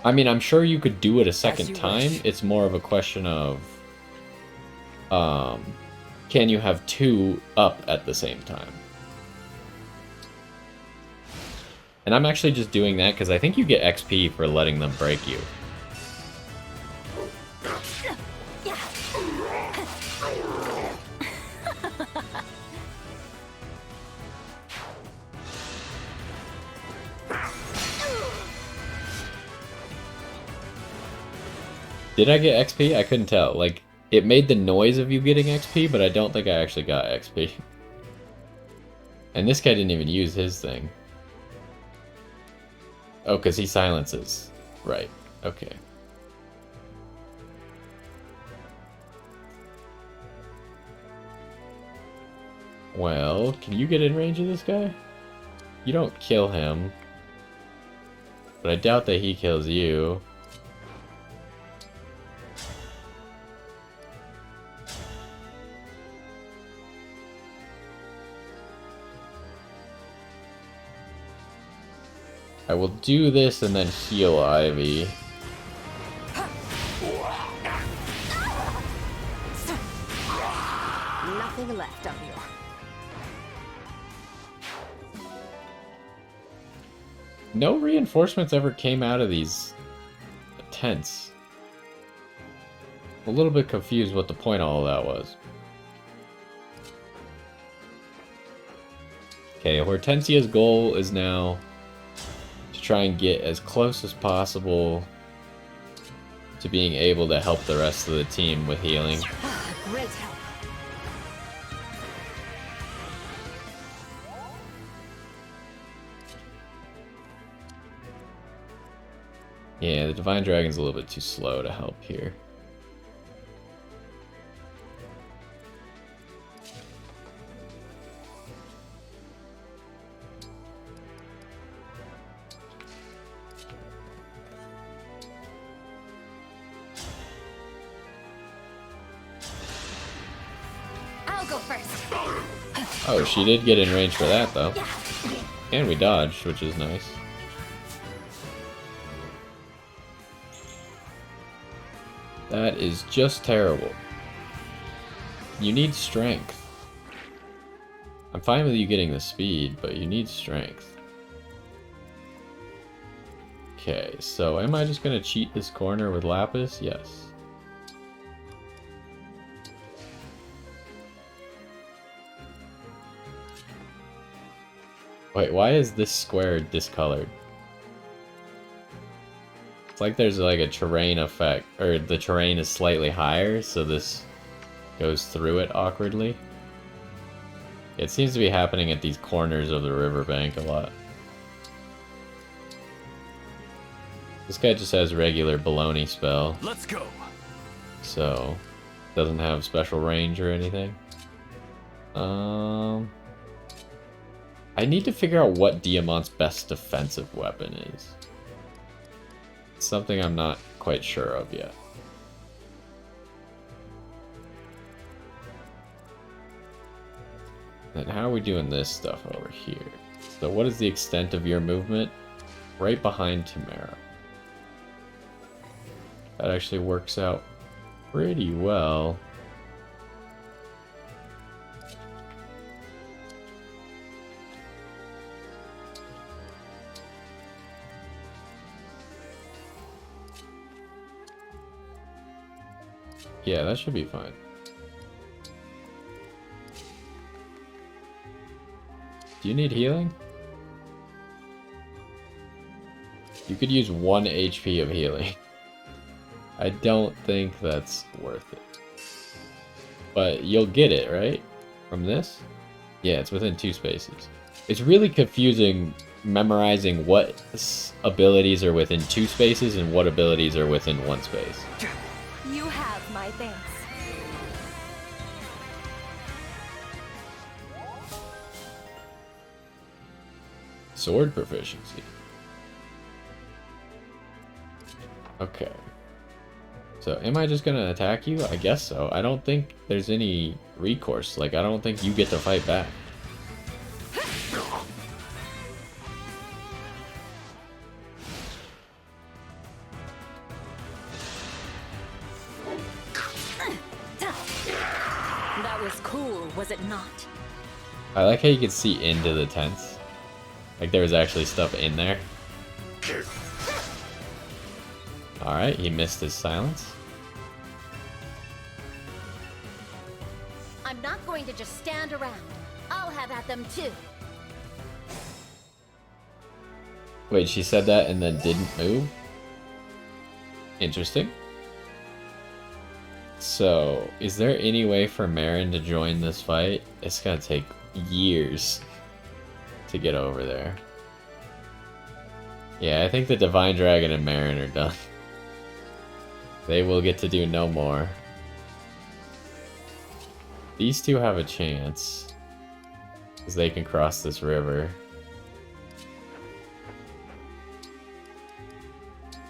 I mean, I'm sure you could do it a second time. It's more of a question of... can you have two up at the same time? And I'm actually just doing that because I think you get XP for letting them break you. Did I get XP? I couldn't tell. Like, it made the noise of you getting XP, but I don't think I actually got XP. And this guy didn't even use his thing. Oh, because he silences. Right. Okay. Well, can you get in range of this guy? You don't kill him. But I doubt that he kills you. I will do this and then heal Ivy. Nothing left of you. No reinforcements ever came out of these tents. I'm a little bit confused what the point of all that was. Okay, Hortensia's goal is now to try and get as close as possible to being able to help the rest of the team with healing. Great help. Yeah, the Divine Dragon's a little bit too slow to help here. I'll go first. Oh, she did get in range for that, though. And we dodged, which is nice. That is just terrible. You need strength. I'm fine with you getting the speed, but you need strength. Okay, so am I just gonna cheat this corner with Lapis? Yes. Wait, why is this square discolored? It's like there's like a terrain effect, or the terrain is slightly higher, so this goes through it awkwardly. It seems to be happening at these corners of the riverbank a lot. This guy just has regular baloney spell. Let's go. So, doesn't have special range or anything. I need to figure out what Diamant's best defensive weapon is. It's something I'm not quite sure of yet. And how are we doing this stuff over here? So what is the extent of your movement? Right behind Tamara. That actually works out pretty well. Yeah, that should be fine. Do you need healing? You could use 1 HP of healing. I don't think that's worth it. But you'll get it, right? From this? Yeah, it's within 2 spaces. It's really confusing memorizing what abilities are within 2 spaces and what abilities are within 1 space. You have my thanks. Sword proficiency. Okay. So, am I just gonna attack you? I guess so. I don't think there's any recourse. Like, I don't think you get to fight back. That was cool, was it not? I like how you can see into the tents. Like there was actually stuff in there. Alright, he missed his silence. I'm not going to just stand around. I'll have at them too. Wait, she said that and then didn't move? Interesting. So, is there any way for Marin to join this fight? It's gonna take years to get over there. Yeah, I think the Divine Dragon and Marin are done. They will get to do no more. These two have a chance, because they can cross this river.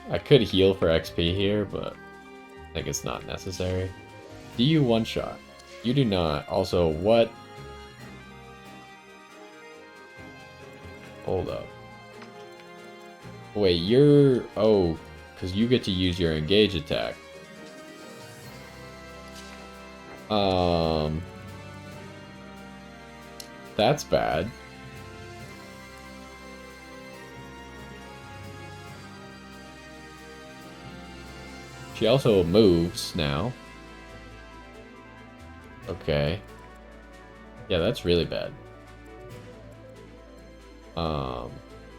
I could heal for XP here, but I think it's not necessary. Do you one-shot? You do not. Also, what? Hold up. Wait, you're... Oh, because you get to use your engage attack. That's bad. She also moves now. Okay. Yeah, that's really bad.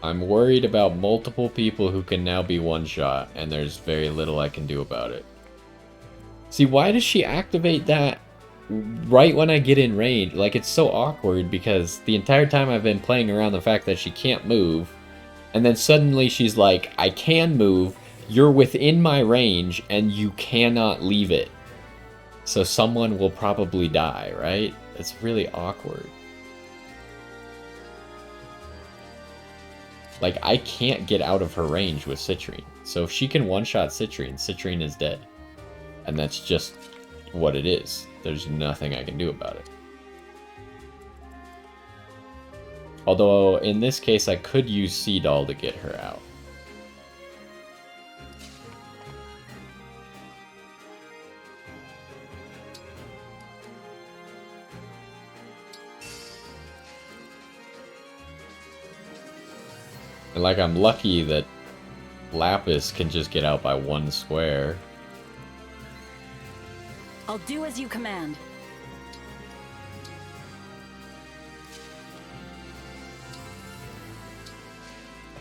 I'm worried about multiple people who can now be one-shot, and there's very little I can do about it. See, why does she activate that right when I get in range? Like, it's so awkward because the entire time I've been playing around the fact that she can't move, and then suddenly she's like, I can move, you're within my range, and you cannot leave it. So someone will probably die, right? It's really awkward. Like, I can't get out of her range with Citrine. So if she can one-shot Citrine, Citrine is dead. And that's just what it is. There's nothing I can do about it. Although, in this case, I could use Sea Doll to get her out. And like, I'm lucky that Lapis can just get out by one square. I'll do as you command.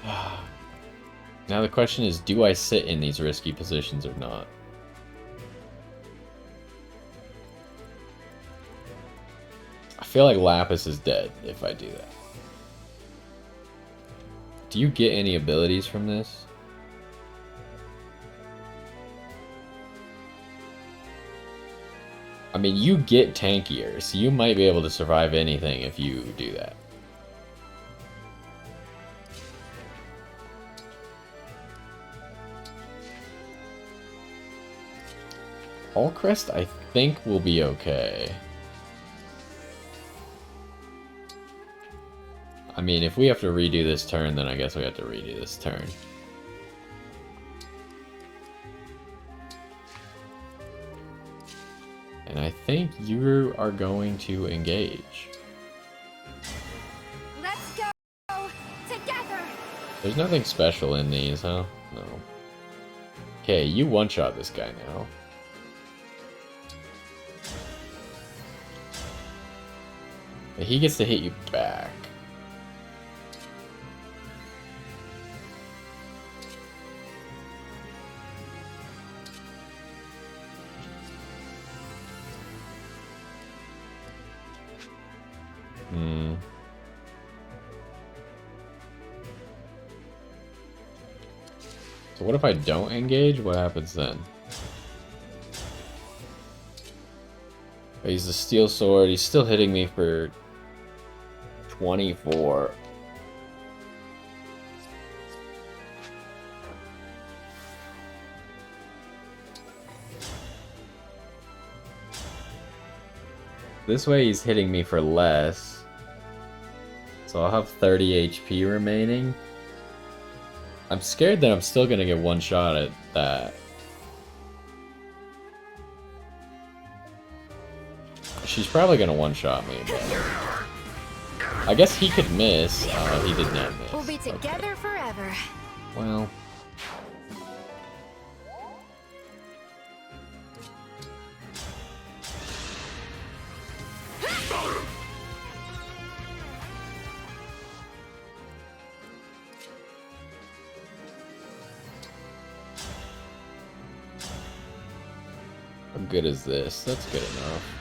Now the question is, do I sit in these risky positions or not? I feel like Lapis is dead if I do that. Do you get any abilities from this? I mean, you get tankier, so you might be able to survive anything if you do that. Allcrest, I think, will be okay. I mean, if we have to redo this turn, then I guess we have to redo this turn. And I think you are going to engage. Let's go together. There's nothing special in these, huh? No. Okay, you one-shot this guy now. But he gets to hit you back. So what if I don't engage? What happens then? He's a steel sword. He's still hitting me for 24. This way he's hitting me for less. So I'll have 30 HP remaining. I'm scared that I'm still gonna get one shot at that. She's probably gonna one-shot me, but I guess he could miss. Oh, he did not miss. We'll be together forever. Well. How good is this? That's good enough.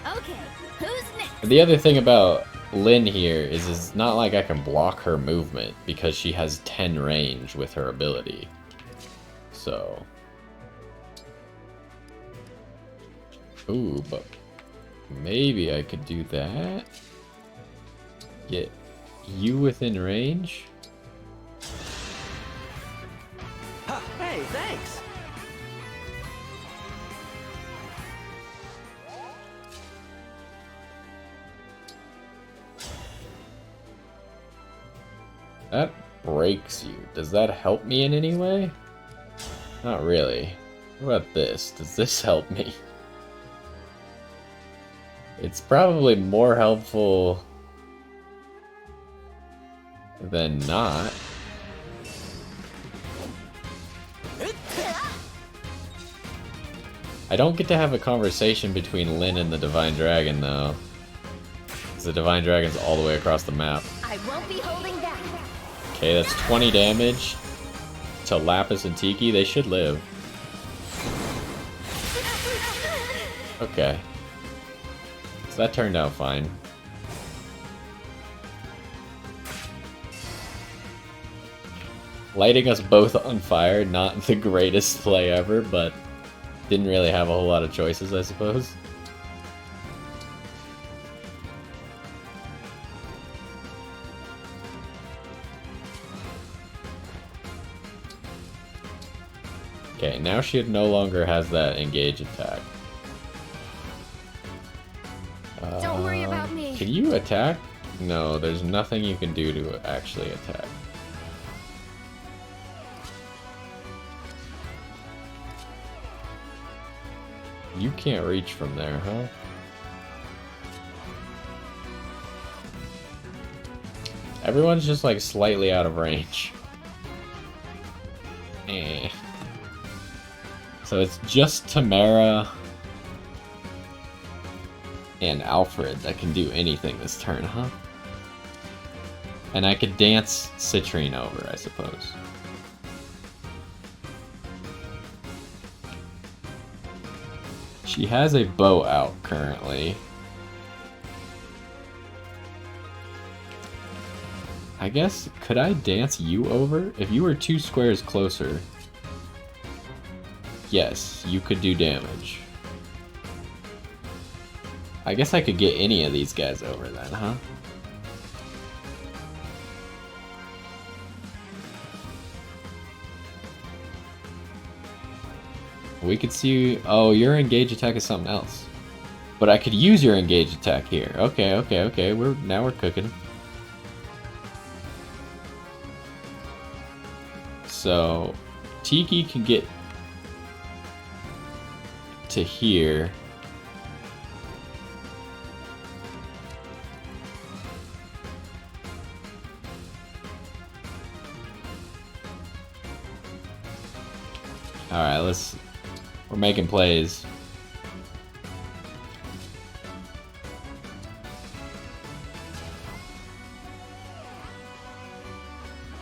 Okay, who's next? The other thing about Lynn here is it's not like I can block her movement because she has 10 range with her ability. So. Ooh, but maybe I could do that. Get you within range. Ha, hey, thanks. That breaks you. Does that help me in any way? Not really. What about this? Does this help me? It's probably more helpful than not. I don't get to have a conversation between Lynn and the Divine Dragon, though. Because the Divine Dragon's all the way across the map. I won't be holding back. Okay, that's 20 damage to Lapis and Tiki. They should live. Okay. So that turned out fine. Lighting us both on fire, not the greatest play ever, but didn't really have a whole lot of choices, I suppose. Okay, now she no longer has that engage attack. Don't worry about me. Can you attack? No, there's nothing you can do to actually attack. You can't reach from there, huh? Everyone's just like slightly out of range. Eh. So it's just Tamara and Alfred that can do anything this turn, huh? And I could dance Citrine over, I suppose. She has a bow out currently. I guess, could I dance you over? If you were 2 squares closer, yes, you could do damage. I guess I could get any of these guys over then, huh? We could see... Oh, your engage attack is something else. But I could use your engage attack here. Okay, okay, okay. Now we're cooking. So, Tiki can get to here. Alright, we're making plays.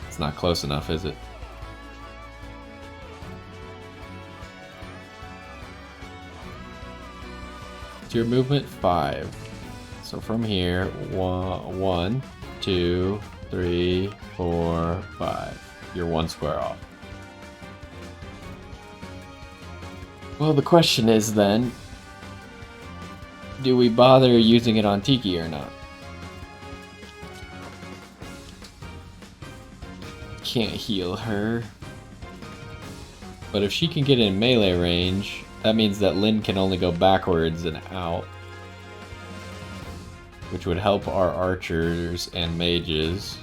It's not close enough, is it? What's your movement? 5. So from here, 1, 2, 3, 4, 5. You're 1 square off. Well, the question is then, do we bother using it on Tiki or not? Can't heal her. But if she can get in melee range, that means that Lynn can only go backwards and out. Which would help our archers and mages.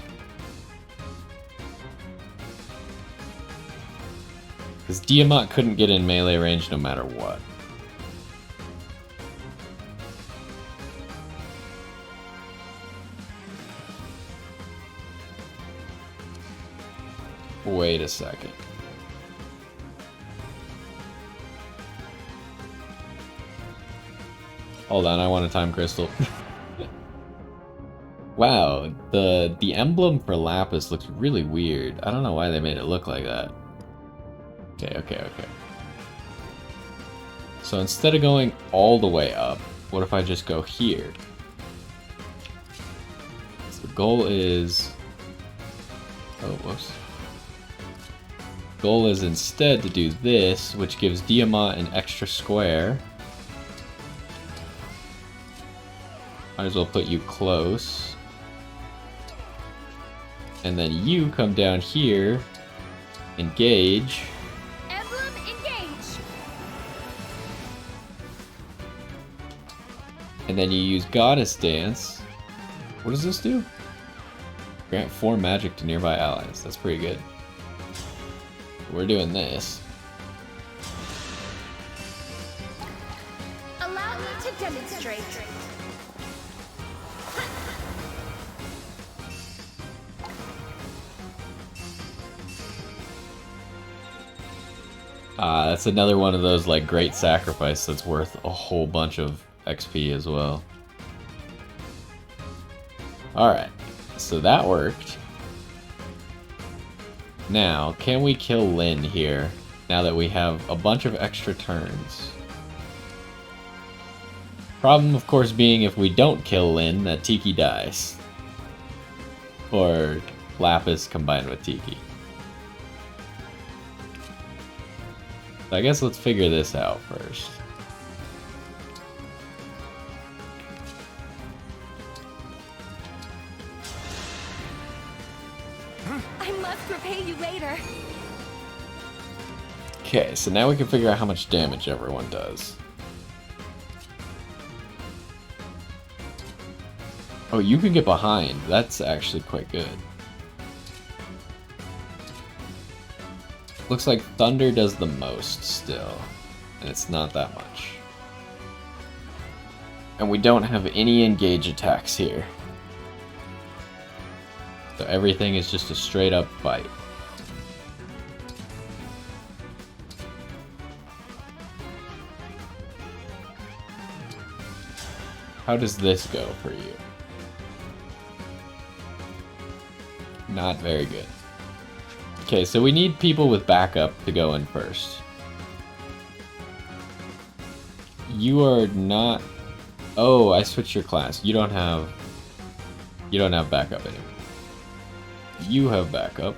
Because Diamant couldn't get in melee range no matter what. Wait a second. Hold on, I want a time crystal. Wow, the emblem for Lapis looks really weird. I don't know why they made it look like that. Okay. So instead of going all the way up, what if I just go here? So the goal is... Oh, whoops. Goal is instead to do this, which gives Diamant an extra square. Might as well put you close. And then you come down here, engage. Emblem Engage! And then you use Goddess Dance. What does this do? Grant 4 magic to nearby allies. That's pretty good. We're doing this. Allow me to demonstrate. That's another one of those like great sacrifice that's worth a whole bunch of XP as well. Alright, so that worked. Now, can we kill Lyn here, now that we have a bunch of extra turns? Problem, of course, being if we don't kill Lyn, that Tiki dies. Or Lapis combined with Tiki. So I guess let's figure this out first. I must repay you later. Okay, so now we can figure out how much damage everyone does. Oh, you can get behind. That's actually quite good. Looks like Thunder does the most still, and it's not that much. And we don't have any engage attacks here. So everything is just a straight up fight. How does this go for you? Not very good. Okay, so we need people with backup to go in first. You are not... Oh, I switched your class. You don't have backup anymore. You have backup.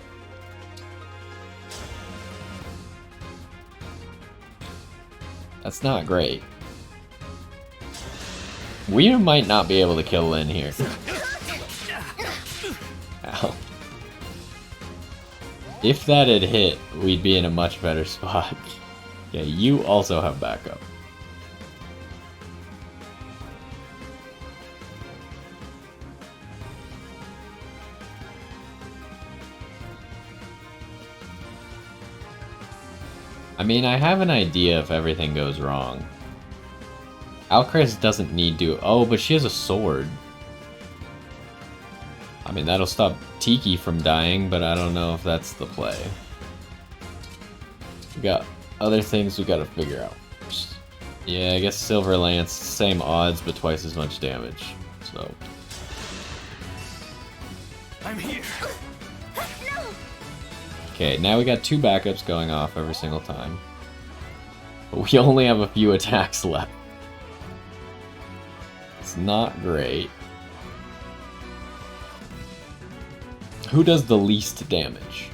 That's not great. We might not be able to kill Lyn here. Ow. If that had hit, we'd be in a much better spot. Yeah, you also have backup. I mean, I have an idea if everything goes wrong. Alcrest doesn't need to... Oh, but she has a sword. I mean, that'll stop Tiki from dying, but I don't know if that's the play. We got other things we gotta figure out first. Yeah, I guess Silver Lance, same odds, but twice as much damage. So... I'm here. Okay, now we got 2 backups going off every single time. But we only have a few attacks left. It's not great. Who does the least damage?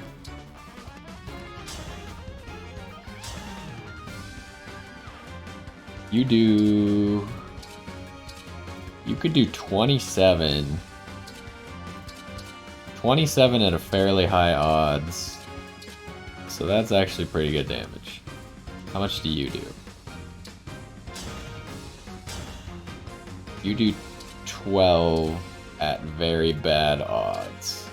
You do... You could do 27. 27 at a fairly high odds. So that's actually pretty good damage. How much do you do? You do 12 at very bad odds.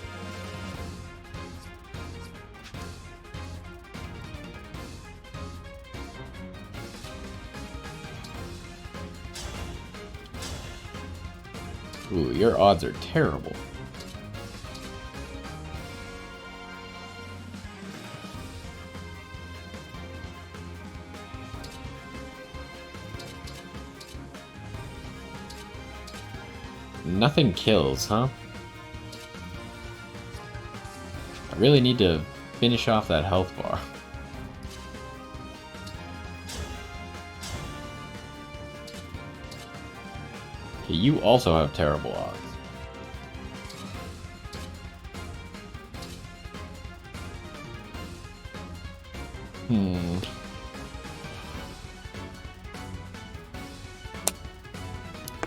Ooh, your odds are terrible. Nothing kills, huh? I really need to finish off that health bar. Okay, you also have terrible odds.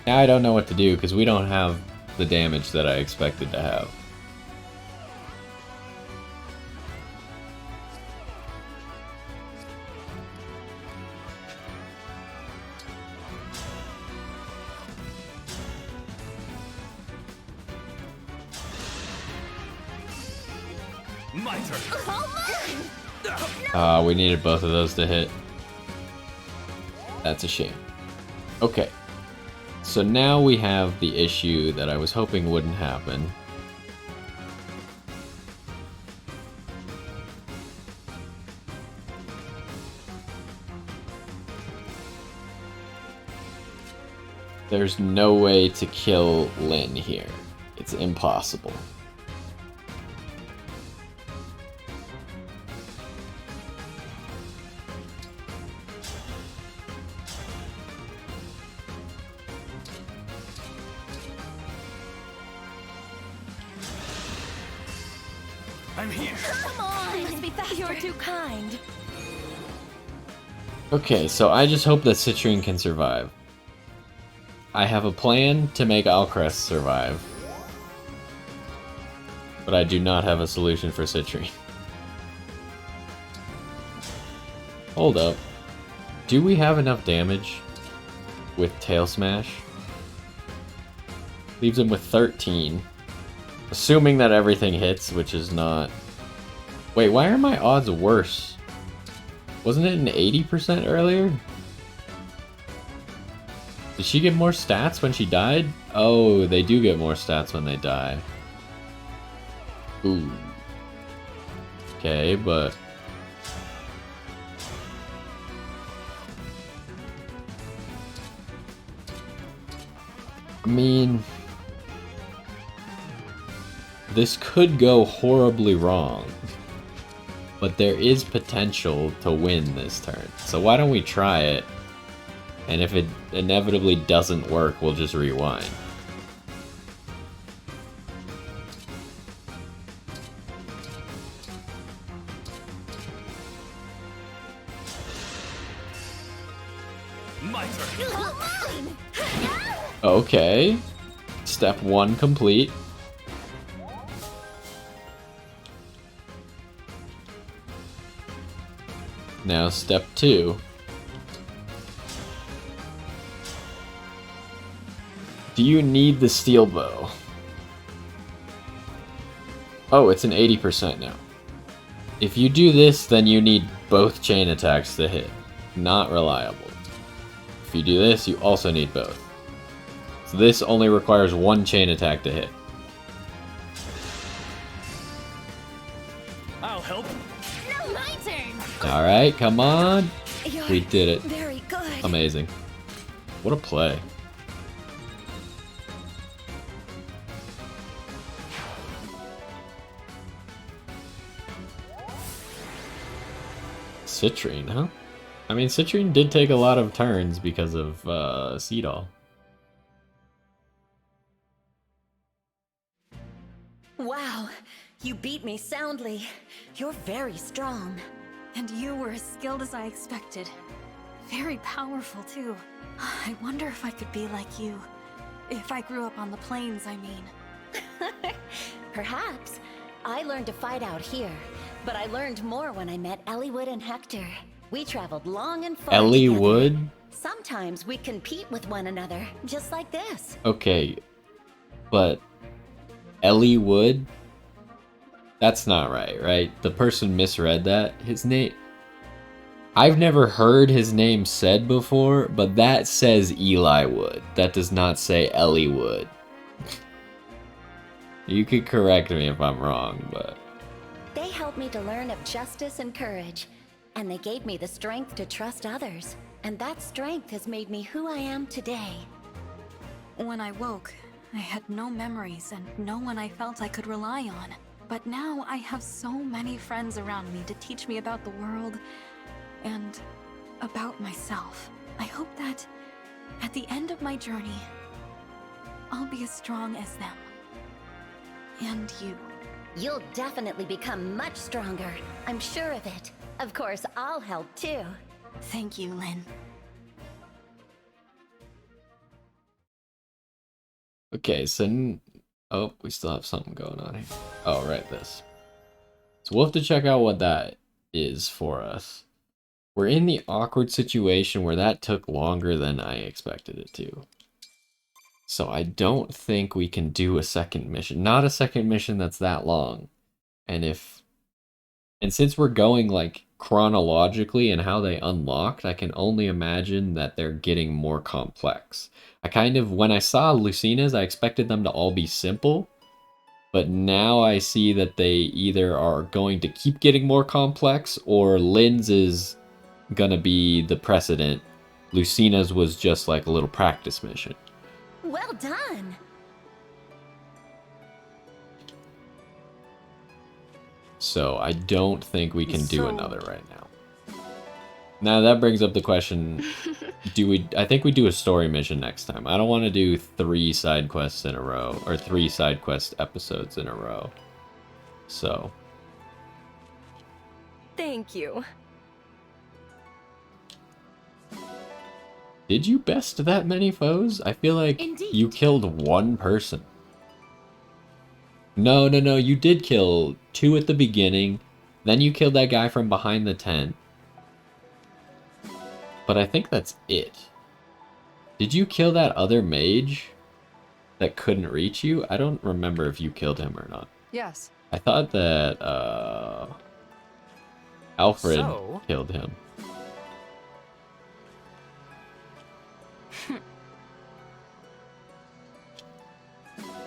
Now I don't know what to do because we don't have the damage that I expected to have. My turn. We needed both of those to hit. That's a shame. Okay. So now we have the issue that I was hoping wouldn't happen. There's no way to kill Lynn here. It's impossible. I'm here. Come on! Must be faster. You're too kind. Okay, so I just hope that Citrine can survive. I have a plan to make Alcrest survive. But I do not have a solution for Citrine. Hold up. Do we have enough damage with Tail Smash? Leaves him with 13. Assuming that everything hits, which is not... Wait, why are my odds worse? Wasn't it an 80% earlier? Did she get more stats when she died? Oh, they do get more stats when they die. Ooh. Okay, but... I mean... This could go horribly wrong. But there is potential to win this turn. So why don't we try it? And if it inevitably doesn't work, we'll just rewind. My turn. Okay. Step 1 complete. Now step 2. Do you need the steel bow? Oh, it's an 80% now. If you do this, then you need both chain attacks to hit. Not reliable. If you do this, you also need both. So this only requires one chain attack to hit. I'll help. No, my turn. Alright, come on. You're We did it. very good. Amazing. What a play. Citrine, huh? I mean, Citrine did take a lot of turns because of Seedall. Wow, you beat me soundly. You're very strong. And you were as skilled as I expected. Very powerful, too. I wonder if I could be like you. If I grew up on the plains, I mean. Perhaps. I learned to fight out here, but I learned more when I met Eliwood and Hector. We traveled long and far together. Eliwood? Sometimes we compete with one another, just like this. Okay, but Eliwood? That's not right, right? The person misread that. His name... I've never heard his name said before, but that says Eli Wood. That does not say Eliwood. You could correct me if I'm wrong, but... They helped me to learn of justice and courage, and they gave me the strength to trust others. And that strength has made me who I am today. When I woke, I had no memories and no one I felt I could rely on. But now I have so many friends around me to teach me about the world and about myself. I hope that at the end of my journey, I'll be as strong as them. And you. You'll definitely become much stronger. I'm sure of it. Of course, I'll help too. Thank you, Lynn. Okay, so... Oh, we still have something going on here. Oh, right, this. So we'll have to check out what that is for us. We're in the awkward situation where that took longer than I expected it to. So I don't think we can do a second mission. Not a second mission that's that long. And since we're going like chronologically and how they unlocked, I can only imagine that they're getting more complex. When I saw Lucina's, I expected them to all be simple, but now I see that they either are going to keep getting more complex or Lynn's is gonna be the precedent. Lucina's was just like a little practice mission. Well done! So I don't think we can do another right now. Now that brings up the question, I think we do a story mission next time. I don't want to do 3 side quests in a row, or 3 side quest episodes in a row. So. Thank you. Did you best that many foes? I feel like you killed 1 person. No, you did kill 2 at the beginning. Then you killed that guy from behind the tent. But I think that's it. Did you kill that other mage that couldn't reach you? I don't remember if you killed him or not. Yes. I thought that Alfred killed him.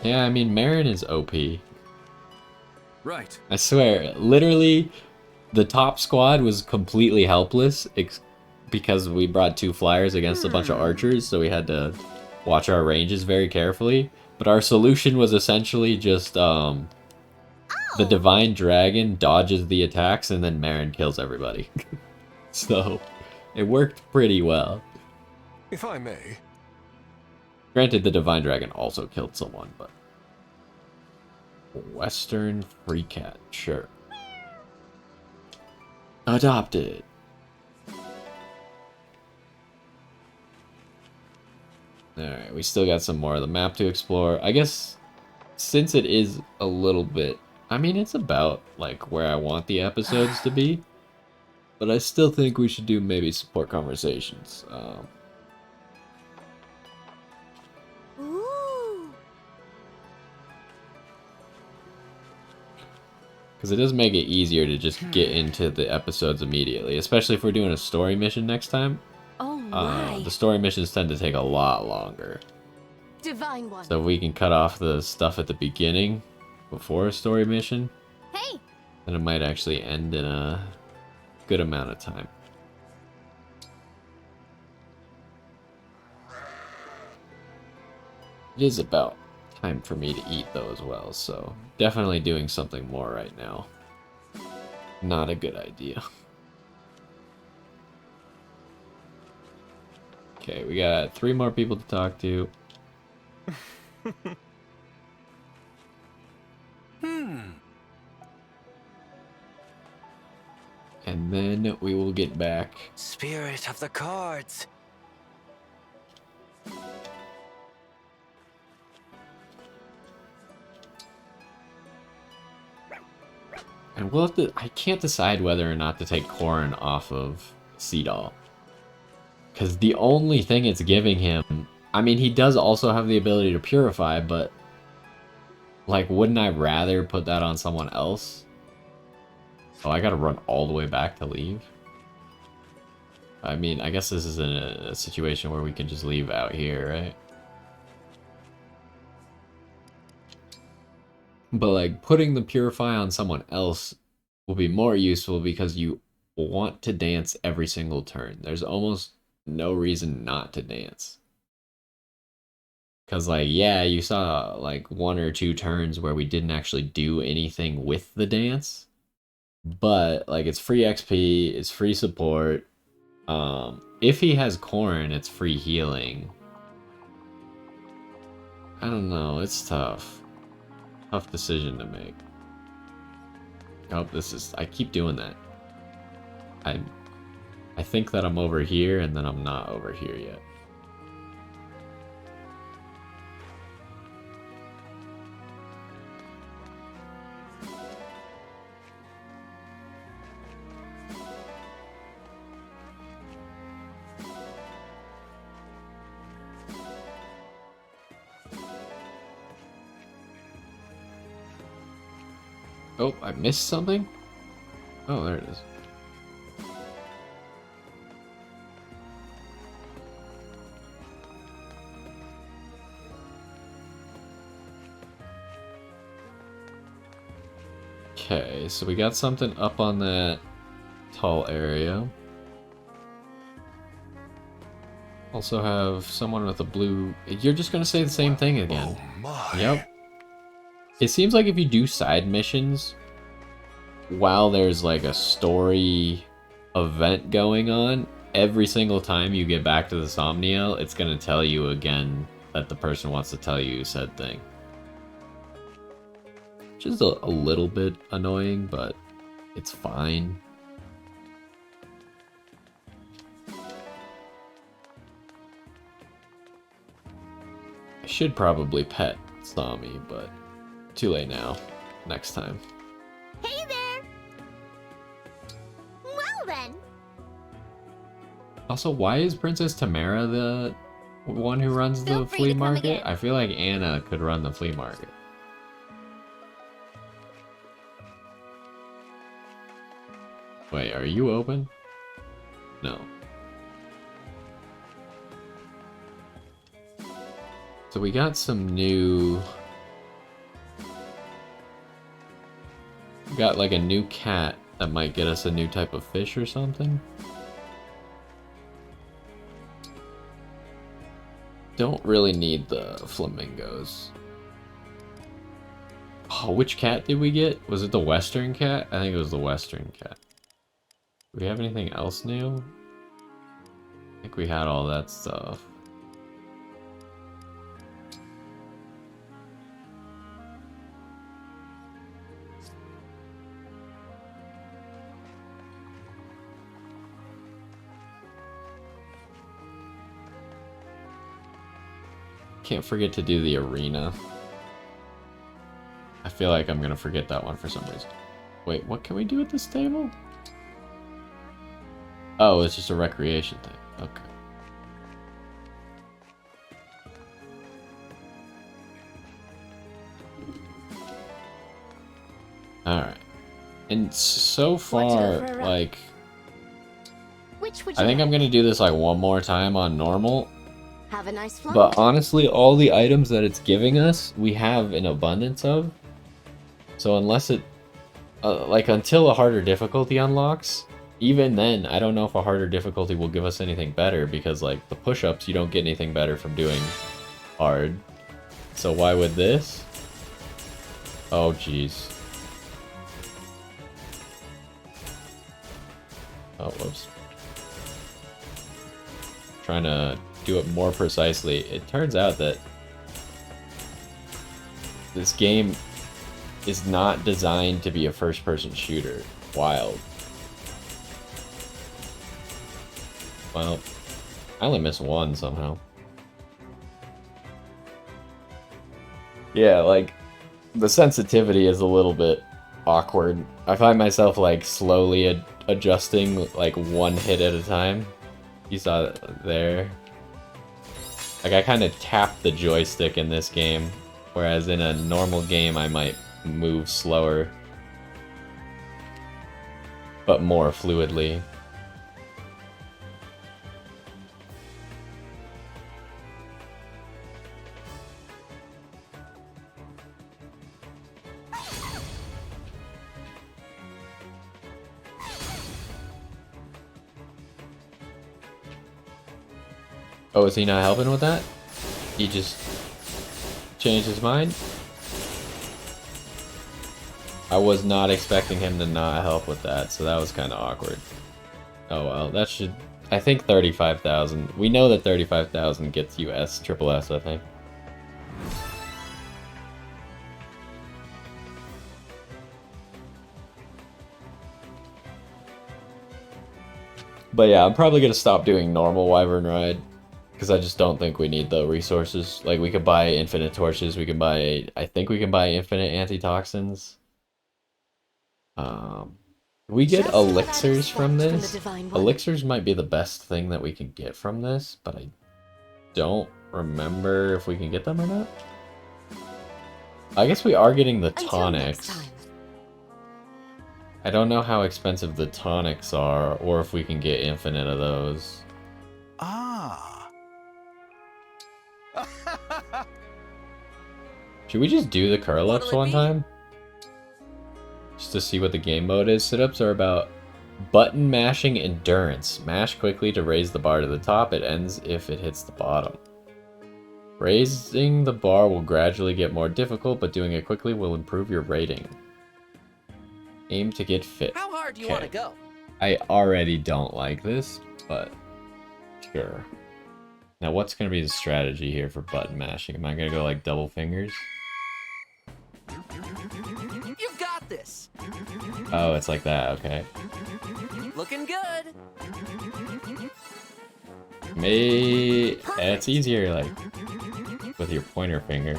Yeah, I mean, Marin is OP. Right. I swear, literally, the top squad was completely helpless because we brought 2 flyers against a bunch of archers, so we had to watch our ranges very carefully. But our solution was essentially just, the Divine Dragon dodges the attacks and then Marin kills everybody. So, it worked pretty well. If I may. Granted, the Divine Dragon also killed someone, but... Western Free Cat, sure. Adopted. Alright, we still got some more of the map to explore. I guess, since it is a little bit... I mean, it's about, like, where I want the episodes to be. But I still think we should do maybe support conversations. Because it does make it easier to just get into the episodes immediately. Especially if we're doing a story mission next time. Oh my. The story missions tend to take a lot longer. Divine one. So if we can cut off the stuff at the beginning before a story mission, Hey! then it might actually end in a good amount of time. It is about time for me to eat though as well, so definitely doing something more right now. Not a good idea. Okay, we got 3 more people to talk to. And then we will get back. Spirit of the cards. And we'll have to... I can't decide whether or not to take Corrin off of Seedall. Because the only thing it's giving him... I mean, he does also have the ability to purify, but... Like, wouldn't I rather put that on someone else? Oh, I gotta run all the way back to leave? I mean, I guess this is in a situation where we can just leave out here, right? But, like, putting the Purify on someone else will be more useful because you want to dance every single turn. There's almost no reason not to dance. Because, like, yeah, you saw, like, 1 or 2 turns where we didn't actually do anything with the dance. But, like, it's free XP, it's free support. If he has Corn, it's free healing. I don't know, it's tough. Tough decision to make. Oh, I keep doing that. I think that I'm over here, and then I'm not over here yet. Oh, I missed something? Oh, there it is. Okay, so we got something up on that tall area. Also have someone with a blue... You're just gonna say the same thing again. Oh my. Yep. It seems like if you do side missions while there's like a story event going on, every single time you get back to the Somniel, it's gonna tell you again that the person wants to tell you said thing. Which is a little bit annoying, but it's fine. I should probably pet Sami, but too late now. Next time. Hey there! Well then. Also, why is Princess Tamara the one who runs Feel the free flea to come market? again. I feel like Anna could run the flea market. Wait, are you open? No. So we got some new... We got like a new cat that might get us a new type of fish or something. Don't really need the flamingos. Oh, which cat did we get? Was it the Western cat? I think it was the Western cat. Do we have anything else new? I think we had all that stuff. Can't forget to do the arena. I feel like I'm gonna forget that one for some reason. Wait, what can we do at this table? Oh, it's just a recreation thing. Okay. Alright. And so far, like... Which would I you think I'm gonna do this like one more time on normal. have a nice flight? But honestly, all the items that it's giving us, we have an abundance of. So unless it... like, until a harder difficulty unlocks, even then, I don't know if a harder difficulty will give us anything better, because, like, the push-ups, you don't get anything better from doing hard. So why would this? Oh, jeez. Oh, whoops. Trying to do it more precisely. It turns out that this game is not designed to be a first-person shooter. Wild. Well, I only missed one somehow. Yeah, like, the sensitivity is a little bit awkward. I find myself, like, slowly adjusting, like, one hit at a time. You saw it there. Like, I kind of tap the joystick in this game, whereas in a normal game I might move slower, but more fluidly. Oh, is he not helping with that? He just changed his mind. I was not expecting him to not help with that, so that was kind of awkward. Oh well, that should... I think 35,000. We know that 35,000 gets you triple S, I think. But yeah, I'm probably going to stop doing normal Wyvern Ride. Because I just don't think we need the resources. Like, we could buy infinite torches. We can buy... I think we can buy infinite antitoxins. We get Just how that elixirs from extract this. the Divine One. Elixirs might be the best thing that we can get from this, but I don't remember if we can get them or not. I guess we are getting the Until next tonics. time. I don't know how expensive the tonics are, or if we can get infinite of those. Ah. Should we just do the curl ups What'll it one be? time? Just to see what the game mode is. Sit-ups are about button mashing endurance. Mash quickly to raise the bar to the top. It ends if it hits the bottom. Raising the bar will gradually get more difficult, but doing it quickly will improve your rating. Aim to get fit. How hard do you want to Okay. go? I already don't like this, but sure. Now what's going to be the strategy here for button mashing? Am I going to go like double fingers? You've got this. Oh, it's like that, okay. Looking good. It's easier like with your pointer finger.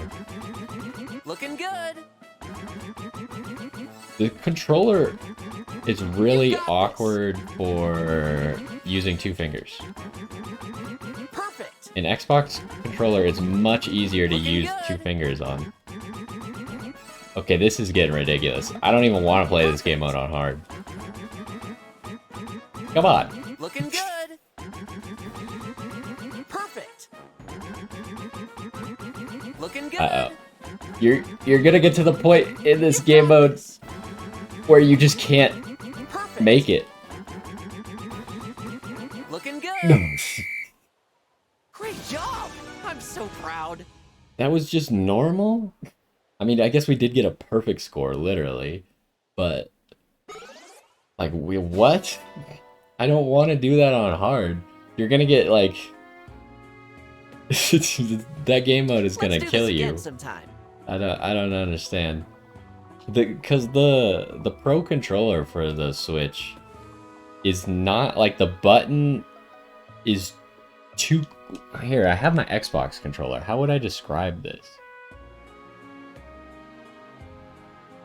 Looking good. The controller is really awkward for using two fingers. Perfect. An Xbox controller is much easier to Looking use good. two fingers on. Okay, this is getting ridiculous. I don't even want to play this game mode on hard. Come on. Looking good. Perfect. Looking good. Uh-oh. You're gonna get to the point in this game mode where you just can't Perfect. make it. Looking good. Great job. I'm so proud. That was just normal? I mean, I guess we did get a perfect score, literally. But... like, what? I don't want to do that on hard. You're gonna get, like... that game mode is gonna Let's do kill this you. again sometime. I don't understand. Because the Pro controller for the Switch is not... like, the button is too... Here, I have my Xbox controller. How would I describe this?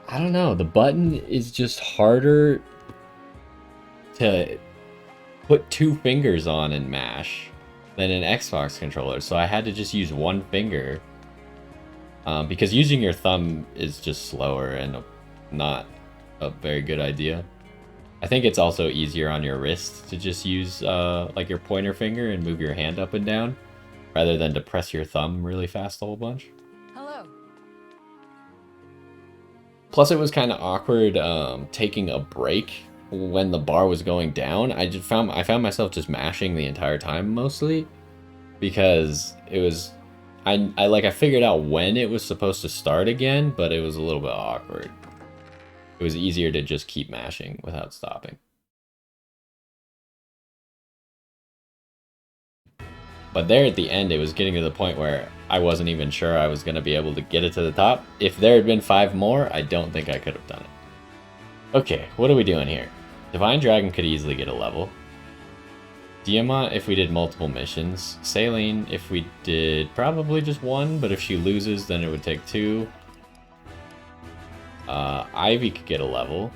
I don't know. The button is just harder to put two fingers on and mash than an Xbox controller. So I had to just use one finger. Because using your thumb is just slower and not a very good idea. I think it's also easier on your wrist to just use like your pointer finger and move your hand up and down rather than to press your thumb really fast a whole bunch. Hello. Plus it was kind of awkward taking a break when the bar was going down. I found myself just mashing the entire time mostly because it was I figured out when it was supposed to start again, but it was a little bit awkward. It was easier to just keep mashing without stopping. But there at the end, it was getting to the point where I wasn't even sure I was going to be able to get it to the top. If there had been 5 more, I don't think I could have done it. Okay, what are we doing here? Divine Dragon could easily get a level. Diamant if we did multiple missions. Saline if we did probably just 1, but if she loses, then it would take 2. Ivy could get a level.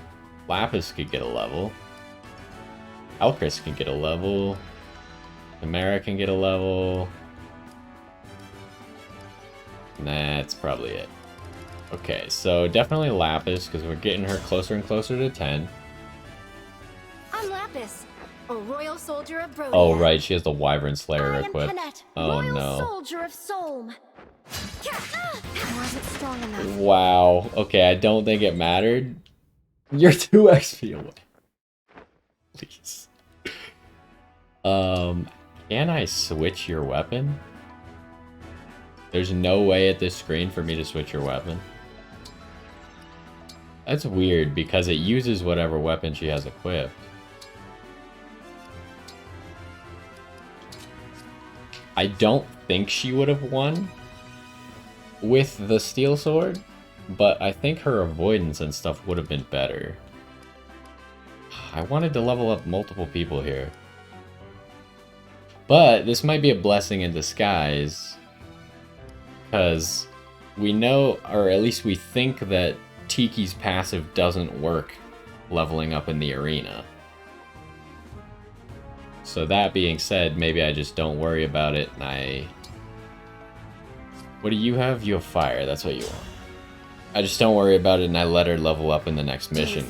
Lapis could get a level. Alcris can get a level. Chimera can get a level. That's probably it. Okay, so definitely Lapis, because we're getting her closer and closer to 10. I'm Lapis, a royal soldier of Brodia. Oh, right, she has the Wyvern Slayer I am equipped. Penet, Oh, royal no. soldier of Solm. I wasn't strong enough. Wow. Okay, I don't think it mattered. You're 2 XP away. Please. Can I switch your weapon? There's no way at this screen for me to switch your weapon. That's weird because it uses whatever weapon she has equipped. I don't think she would have won with the steel sword, but I think her avoidance and stuff would have been better. I wanted to level up multiple people here. But this might be a blessing in disguise, because we know, or at least we think, that Tiki's passive doesn't work leveling up in the arena. So that being said, maybe I just don't worry about it and I... What do you have? You have fire, that's what you want. I just don't worry about it and I let her level up in the next mission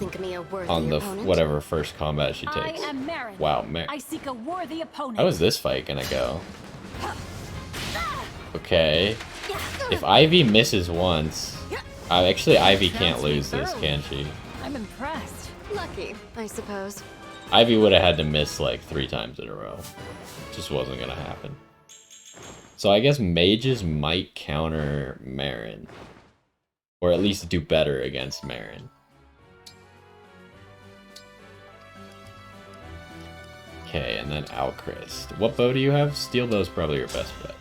on the whatever first combat she takes. I am Marin. Wow, I seek a worthy opponent. How is this fight gonna go? Okay. If Ivy misses once... actually, Ivy can't lose this, can she? I'm impressed. Lucky, I suppose. Ivy would have had to miss like 3 times in a row. Just wasn't gonna happen. So I guess mages might counter Marin. Or at least do better against Marin. Okay, and then Alchrist. What bow do you have? Steel bow's probably your best bet.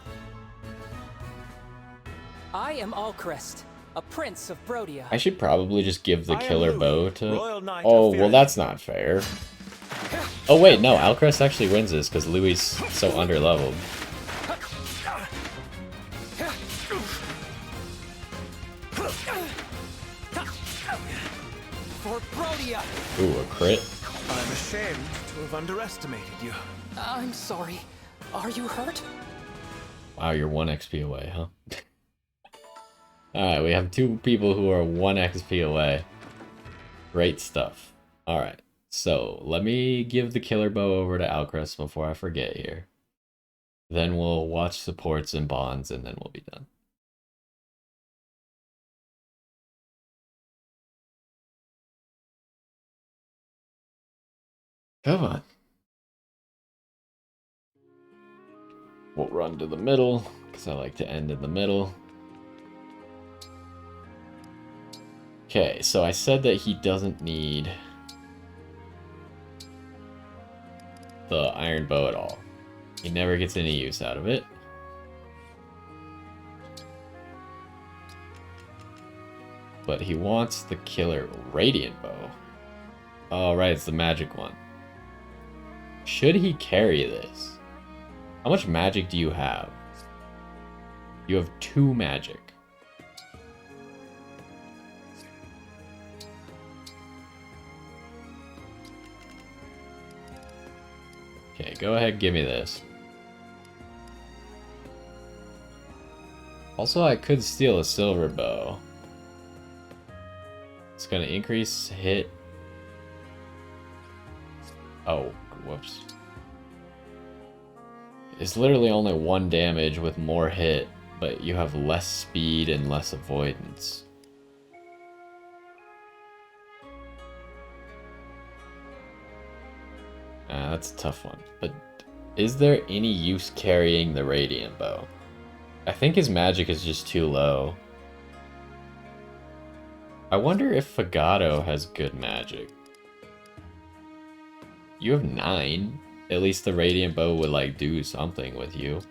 I am Alchrist, a prince of Brodia. I should probably just give the killer bow to... Oh, well that's not fair. Oh wait, no, Alchrist actually wins this because Louis is so underleveled. For Brodia! Ooh, a crit? I'm ashamed to have underestimated you. I'm sorry. Are you hurt? Wow, you're 1 XP away, huh? Alright, we have 2 people who are 1 XP away. Great stuff. Alright, so let me give the killer bow over to Alchrist before I forget here. Then we'll watch supports and bonds, and then we'll be done. Come on. We'll run to the middle, because I like to end in the middle. Okay, so I said that he doesn't need the iron bow at all. He never gets any use out of it. But he wants the killer radiant bow. Oh, right, it's the magic one. Should he carry this? How much magic do you have? You have 2 magic. Okay, go ahead, give me this. Also, I could steal a silver bow. It's gonna increase hit. Oh, whoops. It's literally only 1 damage with more hit, but you have less speed and less avoidance. That's a tough one. But is there any use carrying the radiant bow? I think his magic is just too low. I wonder if Fagato has good magic. You have 9. At least the radiant bow would like do something with you.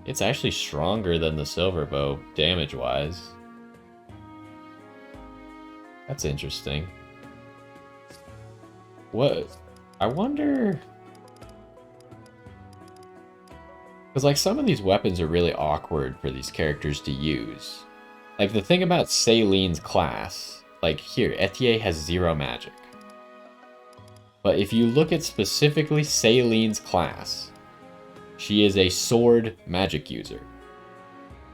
It's actually stronger than the silver bow damage wise. That's interesting. What? I wonder... Because like some of these weapons are really awkward for these characters to use. Like the thing about Celine's class, like here, Etier has 0 magic. But if you look at specifically Celine's class, she is a sword magic user.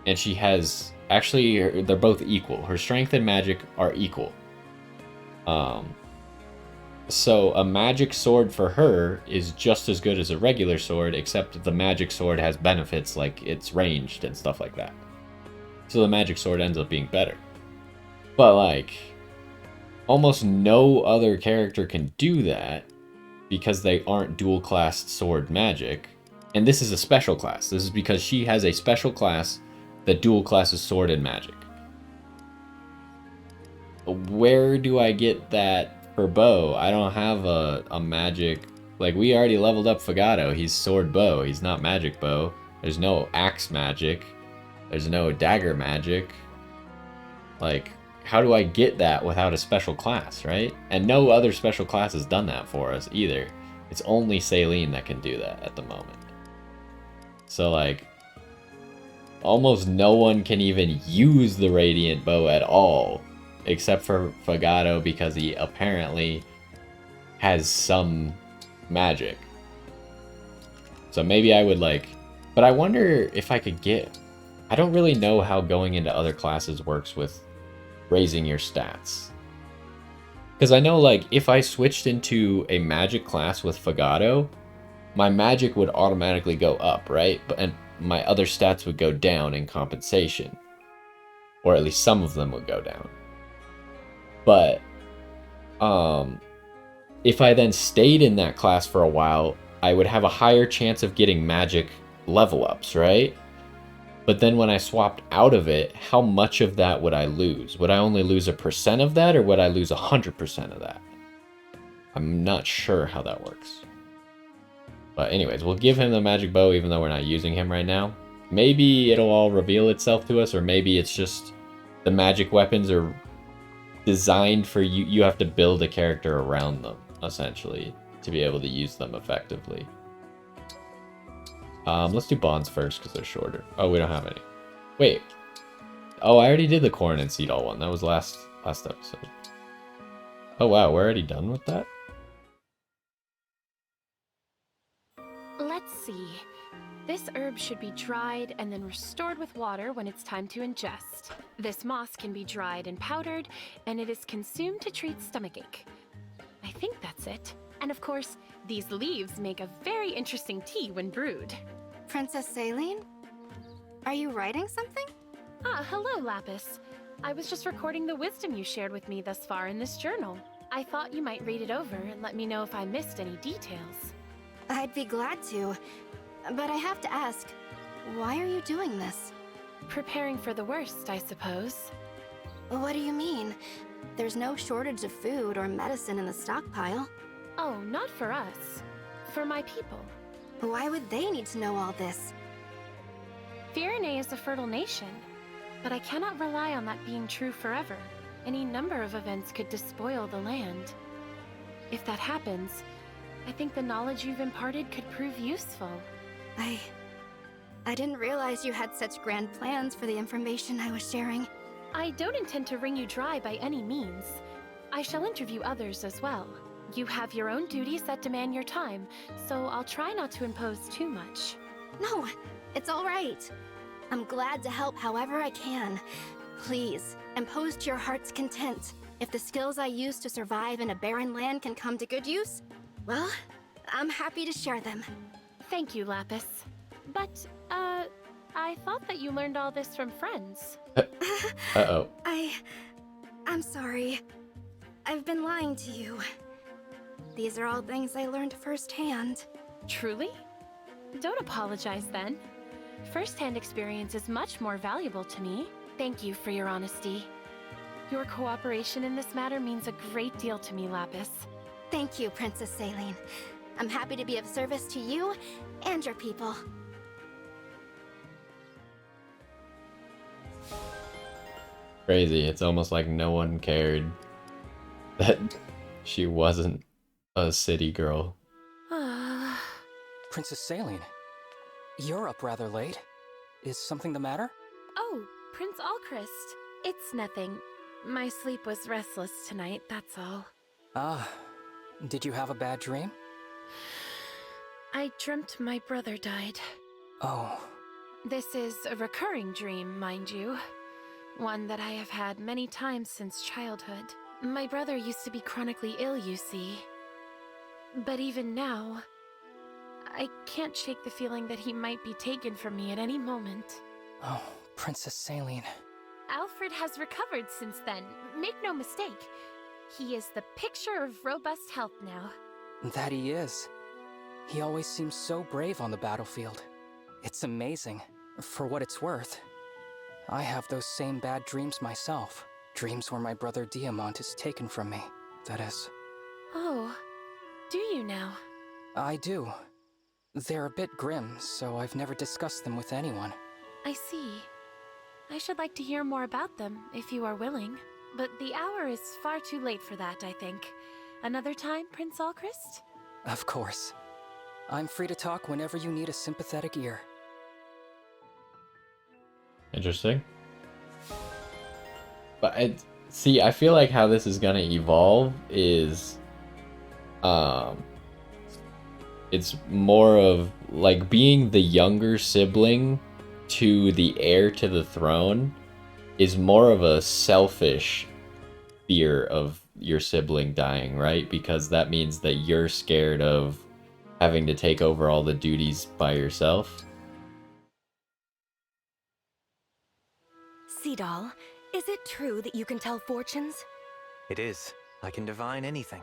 And she has, actually, they're both equal. Her strength and magic are equal. So a magic sword for her is just as good as a regular sword, except the magic sword has benefits like it's ranged and stuff like that. So the magic sword ends up being better. But like, almost no other character can do that because they aren't dual-classed sword magic. And this is a special class. This is because she has a special class that dual classes sword and magic. Where do I get that for bow? I don't have a magic... Like, we already leveled up Fagato. He's sword bow. He's not magic bow. There's no axe magic. There's no dagger magic. Like, how do I get that without a special class, right? And no other special class has done that for us either. It's only Celine that can do that at the moment. So, like, almost no one can even use the Radiant Bow at all, except for Fagato, because he apparently has some magic. So maybe I would, like... But I wonder if I could get... I don't really know how going into other classes works with raising your stats. Because I know, like, if I switched into a magic class with Fagato, my magic would automatically go up, right? And my other stats would go down in compensation. Or at least some of them would go down. But, if I then stayed in that class for a while, I would have a higher chance of getting magic level ups, right? But then when I swapped out of it, how much of that would I lose? Would I only lose 1% of that, or would I lose 100% of that? I'm not sure how that works. But anyways, we'll give him the magic bow even though we're not using him right now. Maybe it'll all reveal itself to us, or maybe it's just the magic weapons are designed for you. You have to build a character around them, essentially, to be able to use them effectively. Let's do bonds first because they're shorter. Oh, we don't have any. Wait. Oh, I already did the corn and seed all one. That was last episode. Oh wow, we're already done with that? Let's see. This herb should be dried and then restored with water when it's time to ingest. This moss can be dried and powdered, and it is consumed to treat stomachache. I think that's it. And of course, these leaves make a very interesting tea when brewed. Princess Celine? Are you writing something? Ah, hello, Lapis. I was just recording the wisdom you shared with me thus far in this journal. I thought you might read it over and let me know if I missed any details. I'd be glad to, but I have to ask, why are you doing this? Preparing for the worst, I suppose. What do you mean? There's no shortage of food or medicine in the stockpile. Oh, not for us. For my people. Why would they need to know all this? Firene is a fertile nation, but I cannot rely on that being true forever. Any number of events could despoil the land. If that happens, I think the knowledge you've imparted could prove useful. I didn't realize you had such grand plans for the information I was sharing. I don't intend to wring you dry by any means. I shall interview others as well. You have your own duties that demand your time, so I'll try not to impose too much. No, it's all right. I'm glad to help however I can. Please, impose to your heart's content. If the skills I use to survive in a barren land can come to good use, well, I'm happy to share them. Thank you, Lapis. But, I thought that you learned all this from friends. Uh-oh. I'm sorry. I've been lying to you. These are all things I learned firsthand. Truly? Don't apologize then. First-hand experience is much more valuable to me. Thank you for your honesty. Your cooperation in this matter means a great deal to me, Lapis. Thank you, Princess Celine. I'm happy to be of service to you and your people. Crazy. It's almost like no one cared that she wasn't a city girl. Princess Celine, you're up rather late. Is something the matter? Oh, Prince Alchrist. It's nothing. My sleep was restless tonight, that's all. Ah, did you have a bad dream? I dreamt my brother died. Oh. This is a recurring dream, mind you. One that I have had many times since childhood. My brother used to be chronically ill, you see. But even now, I can't shake the feeling that he might be taken from me at any moment. Oh, Princess Celine. Alfred has recovered since then, make no mistake. He is the picture of robust health now. That he is. He always seems so brave on the battlefield. It's amazing. For what it's worth, I have those same bad dreams myself. Dreams where my brother Diamant is taken from me, that is. Oh, do you now? I do. They're a bit grim, so I've never discussed them with anyone. I see. I should like to hear more about them, if you are willing. But the hour is far too late for that, I think. Another time, Prince Alchrist? Of course. I'm free to talk whenever you need a sympathetic ear. Interesting. But I feel like how this is gonna evolve is, it's more of like being the younger sibling to the heir to the throne is more of a selfish fear of your sibling dying, right? Because that means that you're scared of having to take over all the duties by yourself. Seedal, is it true that you can tell fortunes? It is. I can divine anything,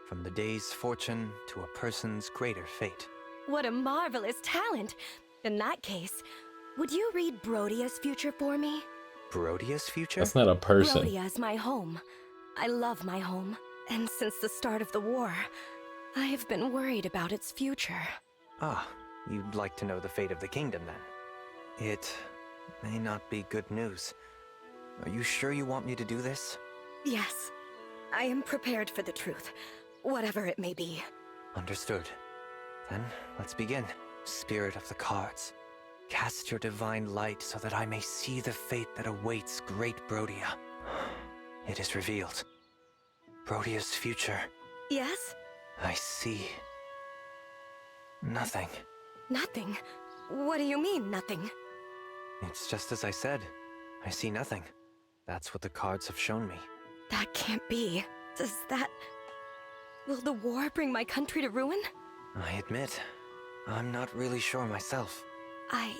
from the day's fortune to a person's greater fate. What a marvelous talent! In that case, would you read Brodia's future for me? Brodia's future? That's not a person. Brodia is my home. I love my home. And since the start of the war, I have been worried about its future. Ah, you'd like to know the fate of the kingdom then? It may not be good news. Are you sure you want me to do this? Yes. I am prepared for the truth, whatever it may be. Understood. Then, let's begin. Spirit of the cards, cast your divine light so that I may see the fate that awaits great Brodia. It is revealed. Brodia's future. Yes? I see nothing. Nothing? What do you mean, nothing? It's just as I said. I see nothing. That's what the cards have shown me. That can't be. Does that... Will the war bring my country to ruin? I admit, I'm not really sure myself. I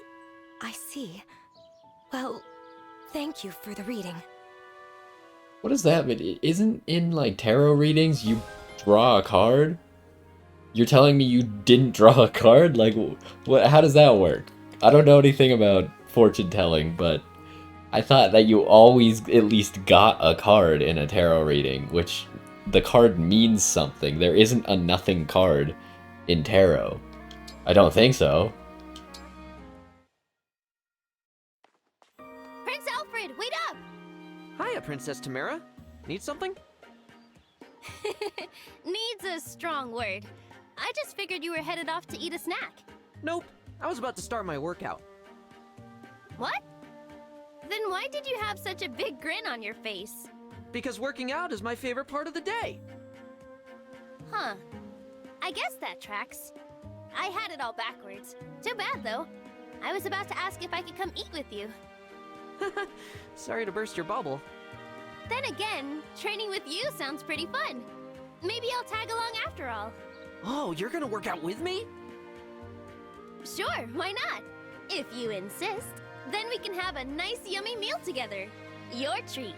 see. Well, thank you for the reading. What does that mean? Isn't in like tarot readings you draw a card? You're telling me you didn't draw a card? Like, what? How does that work? I don't know anything about fortune telling, but I thought that you always at least got a card in a tarot reading, which the card means something. There isn't a nothing card in tarot. I don't think so. Prince Alfred, wait up! Hiya, Princess Tamara. Need something? Needs a strong word. I just figured you were headed off to eat a snack. Nope. I was about to start my workout. What? Then why did you have such a big grin on your face? Because working out is my favorite part of the day. Huh. I guess that tracks. I had it all backwards. Too bad, though. I was about to ask if I could come eat with you. Sorry to burst your bubble. Then again, training with you sounds pretty fun. Maybe I'll tag along after all. Oh, you're gonna work out with me? Sure, why not? If you insist, then we can have a nice yummy meal together. Your treat.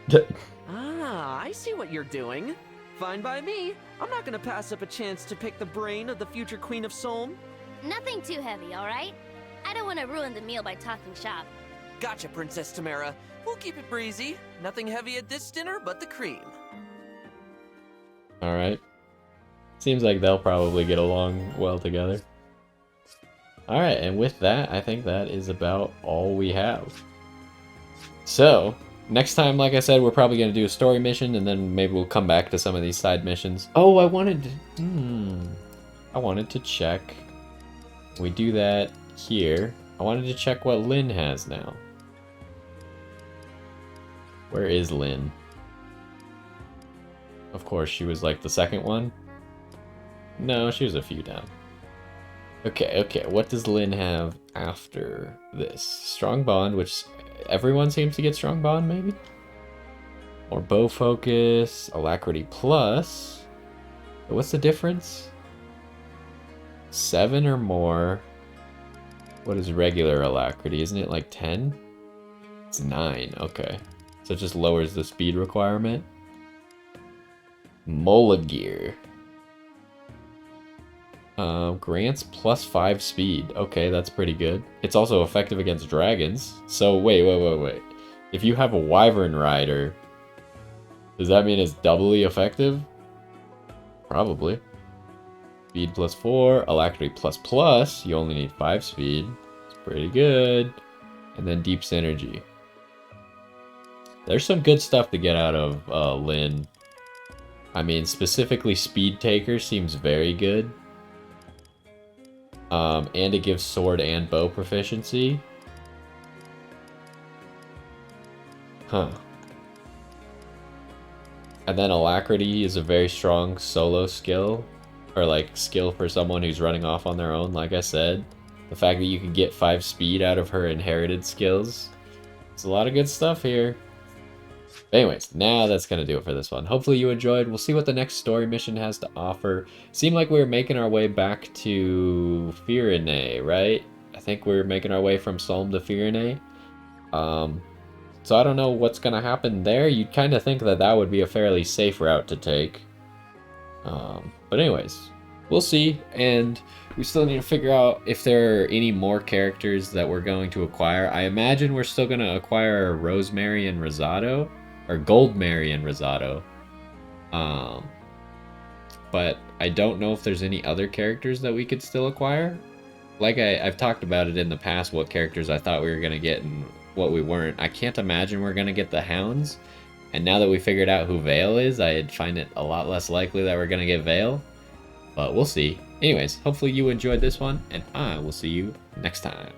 Ah, I see what you're doing. Fine by me. I'm not gonna pass up a chance to pick the brain of the future Queen of Solm. Nothing too heavy, alright? I don't want to ruin the meal by talking shop. Gotcha, Princess Tamara. We'll keep it breezy. Nothing heavy at this dinner but the cream. Alright. Seems like they'll probably get along well together. Alright, and with that, I think that is about all we have. So, next time, like I said, we're probably going to do a story mission, and then maybe we'll come back to some of these side missions. Oh, I wanted to check. We do that here. I wanted to check what Lynn has now. Where is Lynn? Of course, she was like the second one. No, she was a few down. Okay, what does Lynn have after this? Strong Bond, which everyone seems to get Strong Bond, maybe? Or Bow Focus, Alacrity Plus. What's the difference? 7 or more. What is regular Alacrity? Isn't it like 10? It's 9, okay. So it just lowers the speed requirement. Mola Gear. Grants +5 speed. Okay, that's pretty good. It's also effective against dragons. So wait. If you have a wyvern rider, does that mean it's doubly effective? Probably. Speed +4, alacrity ++. You only need 5 speed. It's pretty good. And then deep synergy. There's some good stuff to get out of Lyn. I mean, specifically Speed Taker seems very good. And it gives sword and bow proficiency. Huh. And then alacrity is a very strong solo skill. Or like skill for someone who's running off on their own, like I said. The fact that you can get 5 speed out of her inherited skills. It's a lot of good stuff here. Anyways, now that's going to do it for this one. Hopefully you enjoyed. We'll see what the next story mission has to offer. Seemed like we were making our way back to Firene, right? I think we're making our way from Solm to Firene. So I don't know what's going to happen there. You'd kind of think that that would be a fairly safe route to take. But anyways, we'll see. And we still need to figure out if there are any more characters that we're going to acquire. I imagine we're still going to acquire Rosemary and Rosado. Or Goldmary and Rosado. But I don't know if there's any other characters that we could still acquire. Like I've talked about it in the past, what characters I thought we were going to get and what we weren't. I can't imagine we're going to get the Hounds. And now that we figured out who Vale is, I'd find it a lot less likely that we're going to get Vale. But we'll see. Anyways, hopefully you enjoyed this one, and I will see you next time.